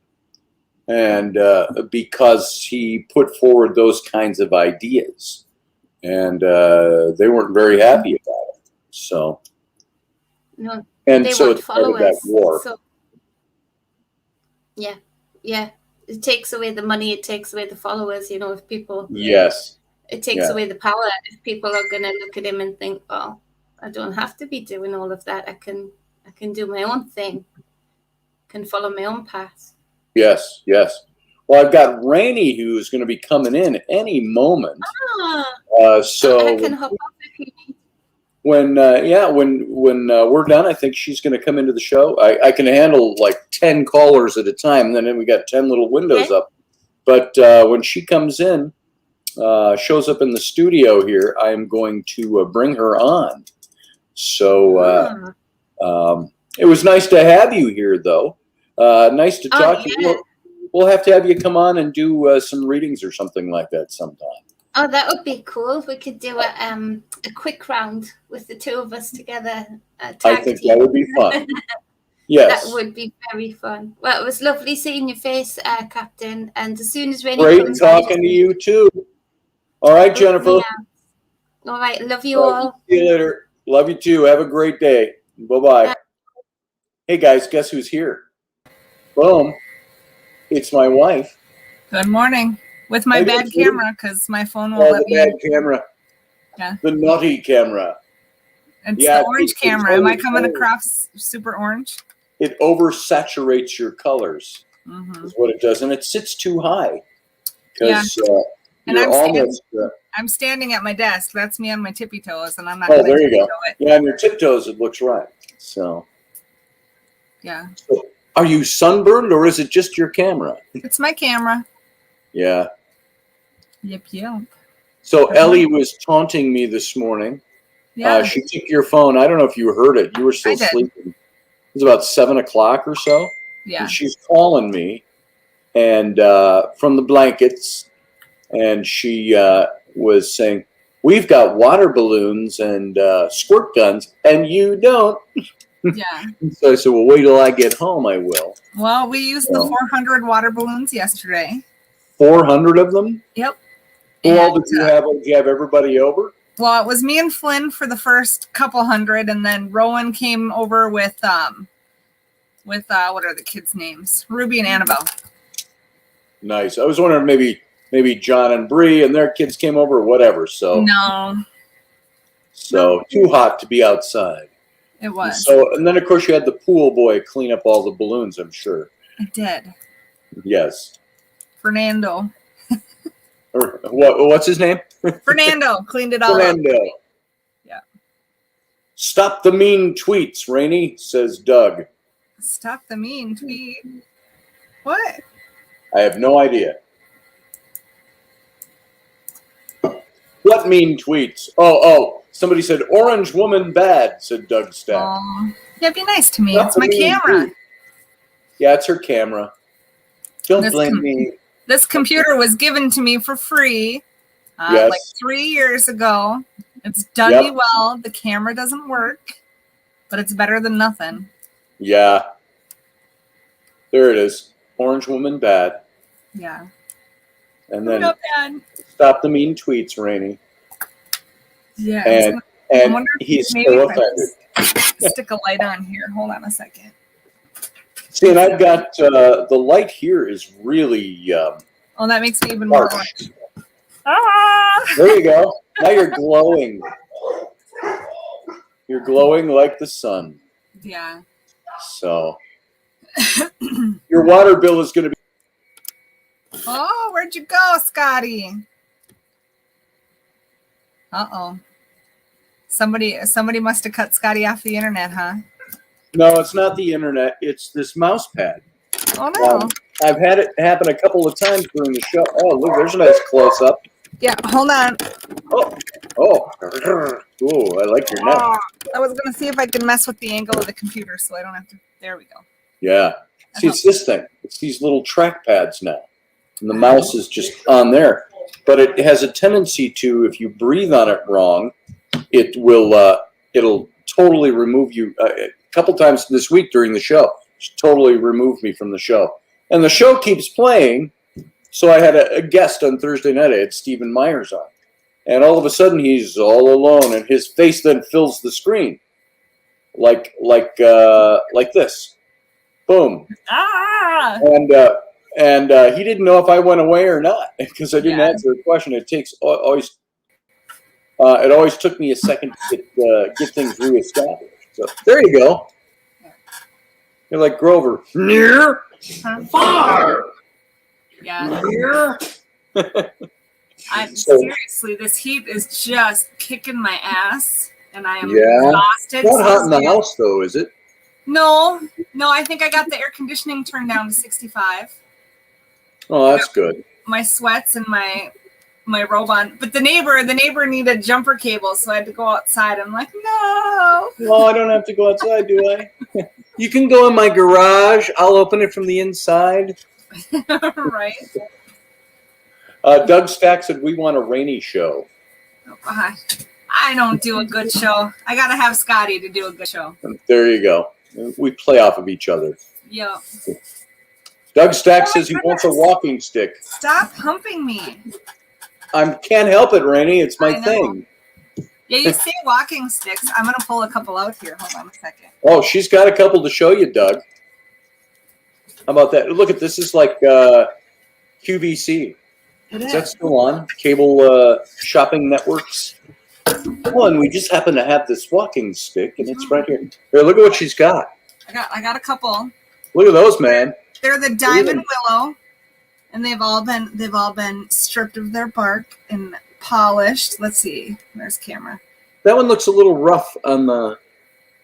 and because he put forward those kinds of ideas, and they weren't very happy about it. So, no, and they so weren't it's part of that war. So, yeah. It takes away the money. It takes away the followers. You know, if people. It takes away the power. If people are going to look at him and think, "Oh, I don't have to be doing all of that. I can do my own thing. Can follow my own path." Yes. Well, I've got Raini who's going to be coming in any moment. So I can hop off if you need. when we're done, I think she's going to come into the show. I can handle like 10 callers at a time. And then we got 10 little windows up. But when she comes in, shows up in the studio here, I'm going to bring her on. So it was nice to have you here, though. Nice to talk to you. We'll have to have you come on and do some readings or something like that sometime. Oh, that would be cool. We could do a quick round with the two of us together. I think that would be fun. Yes. That would be very fun. Well, it was lovely seeing your face, Captain. And as soon as Raini great talking to you, too. All right, Jennifer. Yeah. All right. Love you all. See you later. Love you, too. Have a great day. Bye-bye. Hey, guys, guess who's here? Boom. It's my wife. Good morning. With my bad camera, because my phone won't let me. The bad camera. Yeah. The naughty camera. It's the orange camera. Am I coming across super orange? It oversaturates your colors. Is what it does. And it sits too high. Because and I'm standing at my desk. That's me on my tippy toes, and I'm not going to there you go. It. Yeah, on your tiptoes, it looks right. So. Yeah. So, are you sunburned, or is it just your camera? It's my camera. Yeah. Yep. So Ellie was taunting me this morning. Yeah. She took your phone. I don't know if you heard it. You were still sleeping. It was about 7 o'clock or so. Yeah. And she's calling me, and from the blankets, and she was saying, "We've got water balloons and squirt guns, and you don't." Yeah. So I said, "Well, wait till I get home. I will." Well, we used the 400 water balloons yesterday. 400 of them? Yep. Who all did you have? Did you have everybody over? Well, it was me and Flynn for the first couple hundred, and then Rowan came over with what are the kids' names? Ruby and Annabelle. Nice. I was wondering maybe John and Bree and their kids came over or whatever. So no. So too hot to be outside. It was. And then of course you had the pool boy clean up all the balloons, I'm sure. I did. Yes. Fernando. Or what's his name? Fernando cleaned it all Fernando. up. Yeah. Stop the mean tweets, Raini, says Doug. Stop the mean tweet. What? I have no idea. What mean tweets? Oh, somebody said orange woman bad, said Doug Stack. Yeah, be nice to me. It's my camera. Tweet. Yeah, it's her camera. Don't blame me. This computer was given to me for free like 3 years ago. It's done me well. The camera doesn't work, but it's better than nothing. Yeah. There it is. Orange woman bad. Yeah. And then stop the mean tweets, Raini. Yeah. And he's so offended. Stick a light on here. Hold on a second. See, and I've got the light here is really. That makes me even more. There you go. Now you're glowing. You're glowing like the sun. Yeah. So your water bill is going to be. Oh, where'd you go, Scotty? Uh-oh. Somebody must have cut Scotty off the internet, huh? No, it's not the internet. It's this mouse pad. Oh, no. I've had it happen a couple of times during the show. Oh, look, there's a nice close-up. Yeah, hold on. Oh, I like your neck. I was going to see if I could mess with the angle of the computer so I don't have to. There we go. Yeah. See, it's this thing. It's these little track pads now. And the mouse is just on there. But it has a tendency to, if you breathe on it wrong, it'll totally remove you. A couple times this week during the show, just totally removed me from the show. And the show keeps playing. So I had a guest on Thursday night. I had Stephen Myers on. And all of a sudden, he's all alone. And his face then fills the screen. Like this. Boom. And he didn't know if I went away or not because I didn't answer the question. It always took me a second to get things reestablished. So there you go. You're like Grover. Near, far. Yeah. Near. Seriously, this heat is just kicking my ass. and I am exhausted. It's not hot in the house, though, is it? No, I think I got the air conditioning turned down to 65. Oh, that's good. My sweats and my robe on, but the neighbor needed jumper cables, so I had to go outside. I'm like, no. Well, I don't have to go outside, do I? You can go in my garage. I'll open it from the inside. Right. Doug Stack said we want a rainy show. I don't do a good show. I gotta have Scotty to do a good show. There you go. We play off of each other. Yeah. Doug Stack says he wants a walking stick. Stop humping me. I can't help it, Rainy. It's my thing. Yeah, you say walking sticks. I'm going to pull a couple out here. Hold on a second. Oh, she's got a couple to show you, Doug. How about that? Look at this. Is like QVC. Is that still on? Cable shopping networks. Oh, and we just happen to have this walking stick, and it's right here. Here, look at what she's got. I got a couple. Look at those, man. They're the diamond willow, and they've all been stripped of their bark and polished. Let's see. There's camera. That one looks a little rough on the.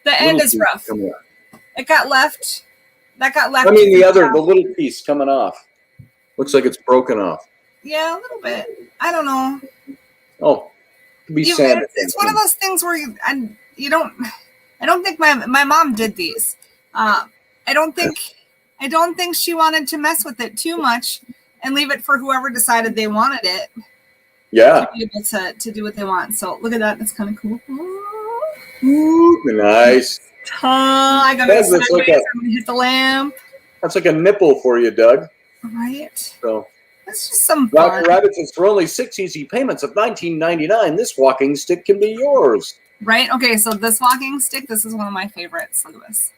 The end is rough. It got left. That got left. I mean, the little piece coming off. Looks like it's broken off. Yeah, a little bit. I don't know. Oh, be sanded. It's one of those things where you don't. I don't think my mom did these. I don't think she wanted to mess with it too much and leave it for whoever decided they wanted it. Yeah. To be able to do what they want. So look at that. That's kind of cool. Ooh, nice. I got to hit the lamp. That's like a nipple for you, Doug. Right. So that's just some fun. Rabbit says for only 6 easy payments of $19.99, this walking stick can be yours. Right. Okay. So this walking stick, this is one of my favorites. Look at this.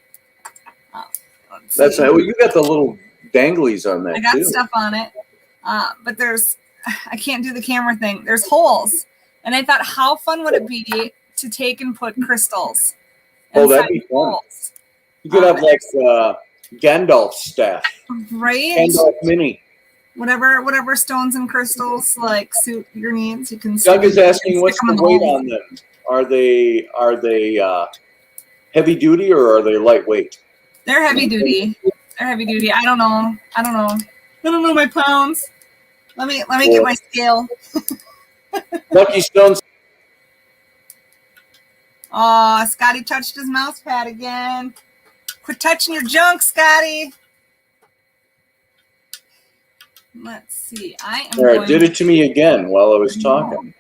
That's well, you got the little danglies on that. I got too. Stuff on it, but I can't do the camera thing. There's holes, and I thought, how fun would it be to take and put crystals? Oh, that'd be fun. Holes. You could have like Gandalf's staff, right? Gandalf mini. Whatever stones and crystals like suit your needs, you can. Doug is asking, what's the weight on them? Are they heavy duty or are they lightweight? They're heavy duty. I don't know my pounds. Let me get my scale. Lucky Stones. Oh, Scotty touched his mouse pad again. Quit touching your junk, Scotty. Let's see. Did it to me again while I was talking.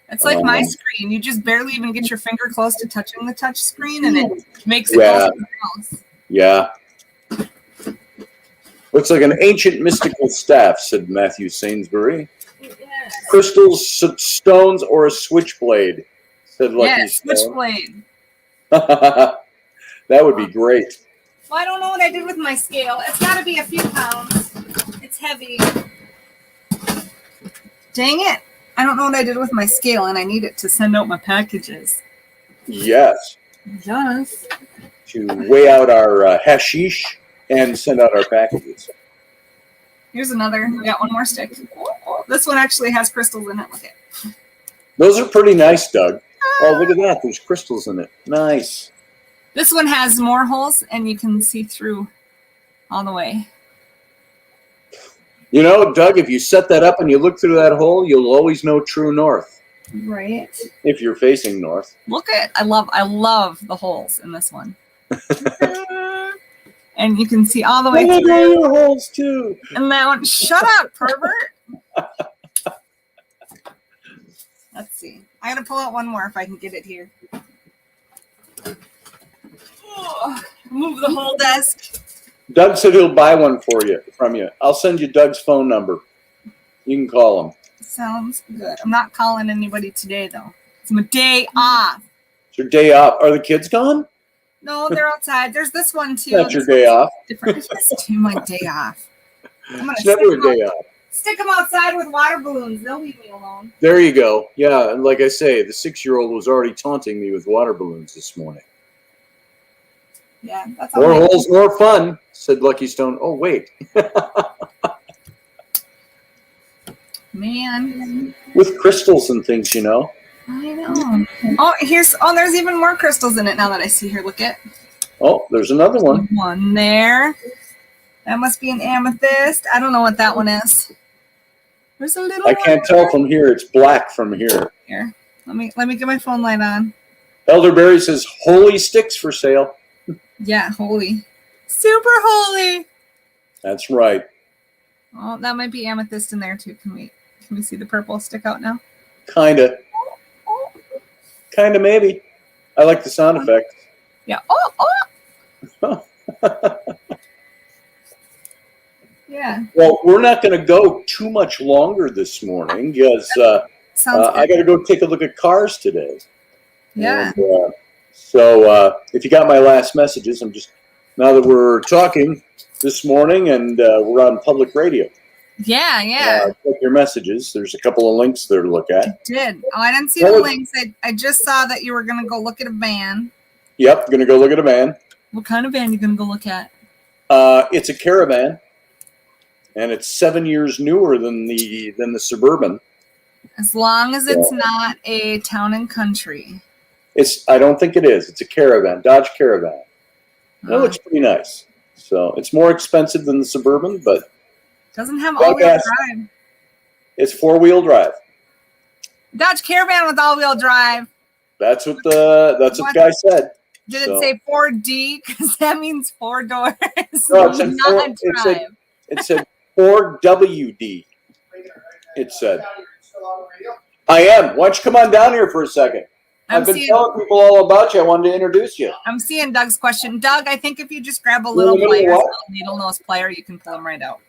It's like my screen. You just barely even get your finger close to touching the touch screen, and it makes it go somewhere else. Yeah. Looks like an ancient mystical staff, said Matthew Sainsbury. Yes. Crystals, stones, or a switchblade, said Lucky Stone. Switchblade. That would be great. Well, I don't know what I did with my scale. It's got to be a few pounds. It's heavy. Dang it. I don't know what I did with my scale, and I need it to send out my packages. Yes. Yes. To weigh out our hashish and send out our packages. Here's another. We got one more stick. This one actually has crystals in it. Look at it. Those are pretty nice, Doug. Oh, look at that. There's crystals in it. Nice. This one has more holes, and you can see through all the way. You know, Doug, if you set that up and you look through that hole, you'll always know true north. Right. If you're facing north. Look at, I love the holes in this one. And you can see all the way through. Your holes too. And that one, shut up, pervert. Let's see. I gotta pull out one more if I can get it here. Oh, move the whole desk. Doug said he'll buy one from you. I'll send you Doug's phone number. You can call him. Sounds good. I'm not calling anybody today, though. It's my day off. It's your day off. Are the kids gone? No, they're outside. There's this one, too. That's your day off. Different. It's my day off. I'm it's never a day off. Stick them outside with water balloons. They'll leave me alone. There you go. Yeah, and like I say, the 6-year-old was already taunting me with water balloons this morning. Yeah, that's all. More holes, more fun, said Lucky Stone. Oh, wait. Man. With crystals and things, you know. I know. There's even more crystals in it now that I see here. Look at. Oh, there's another one. One there. That must be an amethyst. I don't know what that one is. There's a little. I can't tell from here. It's black from here. Here, let me get my phone light on. Elderberry says holy sticks for sale. Yeah, holy, super holy. That's right. Oh, that might be amethyst in there too. Can we see the purple stick out now? Kinda maybe. I like the sound effect. Yeah. Yeah. Well, we're not going to go too much longer this morning because I got to go take a look at cars today. Yeah. And, so if you got my last messages, now that we're talking this morning and we're on public radio. Yeah. Check your messages. There's a couple of links there to look at. I did. Oh, I didn't see the links. I just saw that you were going to go look at a van. Yep, going to go look at a van. What kind of van are you going to go look at? It's a caravan, and it's 7 years newer than the Suburban. As long as it's not a town and country. I don't think it is. It's a caravan, Dodge Caravan. It looks pretty nice. So it's more expensive than the Suburban, but doesn't have all-wheel drive. It's 4-wheel drive. Dodge Caravan with all-wheel drive. That's what the guy said. Did it say 4D? Because that means 4 doors. No, it said 4WD. It said. I am. Why don't you come on down here for a second? I've been telling people all about you. I wanted to introduce you. I'm seeing Doug's question. Doug, I think if you just grab a little needle nose plier, you can pull them right out.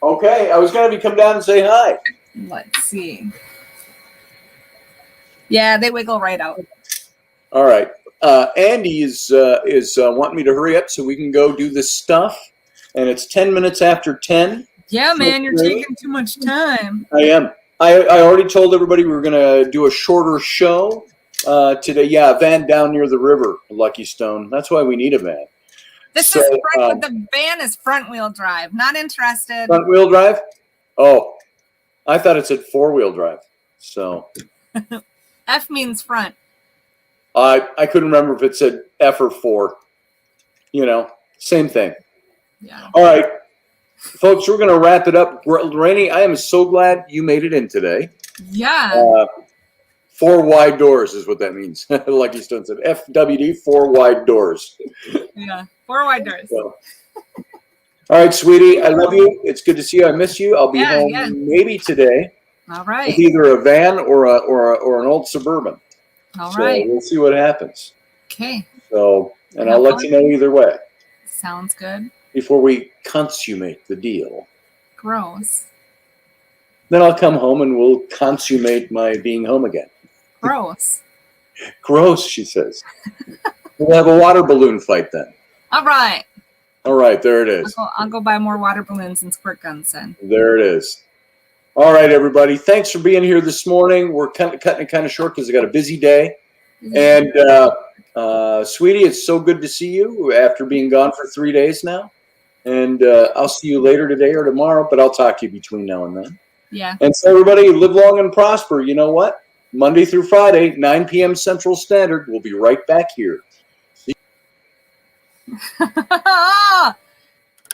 Okay, I was going to have you come down and say hi. Let's see. Yeah, they wiggle right out. All right. Andy is wanting me to hurry up so we can go do this stuff, and it's 10 minutes after 10. Yeah, man, you're taking too much time. I am. I already told everybody we were going to do a shorter show today. Yeah, a van down near the river, Lucky Stone. That's why we need a van. This is front, but the van is front-wheel drive. Not interested. Front-wheel drive? Oh, I thought it said 4-wheel drive. So F means front. I couldn't remember if it said F or 4. Same thing. Yeah. All right. Folks, we're going to wrap it up. Raini, I am so glad you made it in today. Yeah. 4 wide doors is what that means. Lucky Stone said FWD, 4 wide doors. Yeah, 4 wide doors. So. All right, sweetie, I love you. It's good to see you. I miss you. I'll be home maybe today. All right. With either a van or an old Suburban. All right. We'll see what happens. Okay. So, and I'll let you know either way. Sounds good. Before we consummate the deal. Gross. Then I'll come home and we'll consummate my being home again. Gross. Gross, she says. We'll have a water balloon fight then. All right. All right, there it is. I'll go buy more water balloons and squirt guns then. There it is. All right, everybody. Thanks for being here this morning. We're cutting it kind of short because I got a busy day. And sweetie, it's so good to see you after being gone for 3 days now. And I'll see you later today or tomorrow, but I'll talk to you between now and then. Yeah. And so everybody, live long and prosper. You know what? Monday through Friday, 9 p.m. Central Standard. We'll be right back here.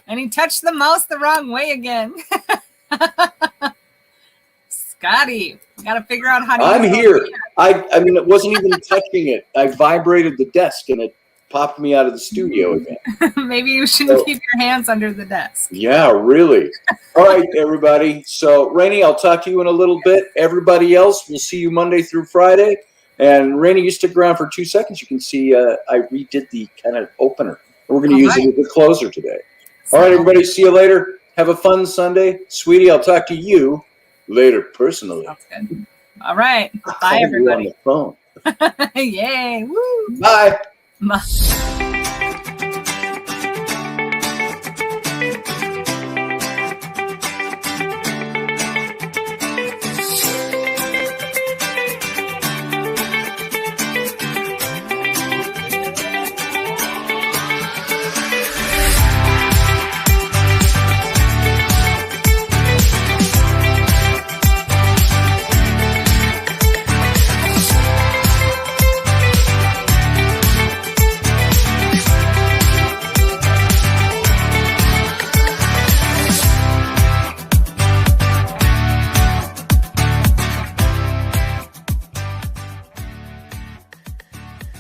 And he touched the mouse the wrong way again. Scotty, you got to figure out how to. I'm here. I mean, it wasn't even touching it. I vibrated the desk and it popped me out of the studio again. Maybe you shouldn't keep your hands under the desk. Yeah, really. All right, everybody. So, Raini, I'll talk to you in a little bit. Everybody else, we'll see you Monday through Friday. And Raini, you stick around for 2 seconds. You can see I redid the kind of opener. We're going to use it as a closer today. All right, everybody. See you later. Have a fun Sunday. Sweetie, I'll talk to you later personally. Sounds good. All right. Bye, everybody. On the phone. Yay. Woo. Bye. Bye.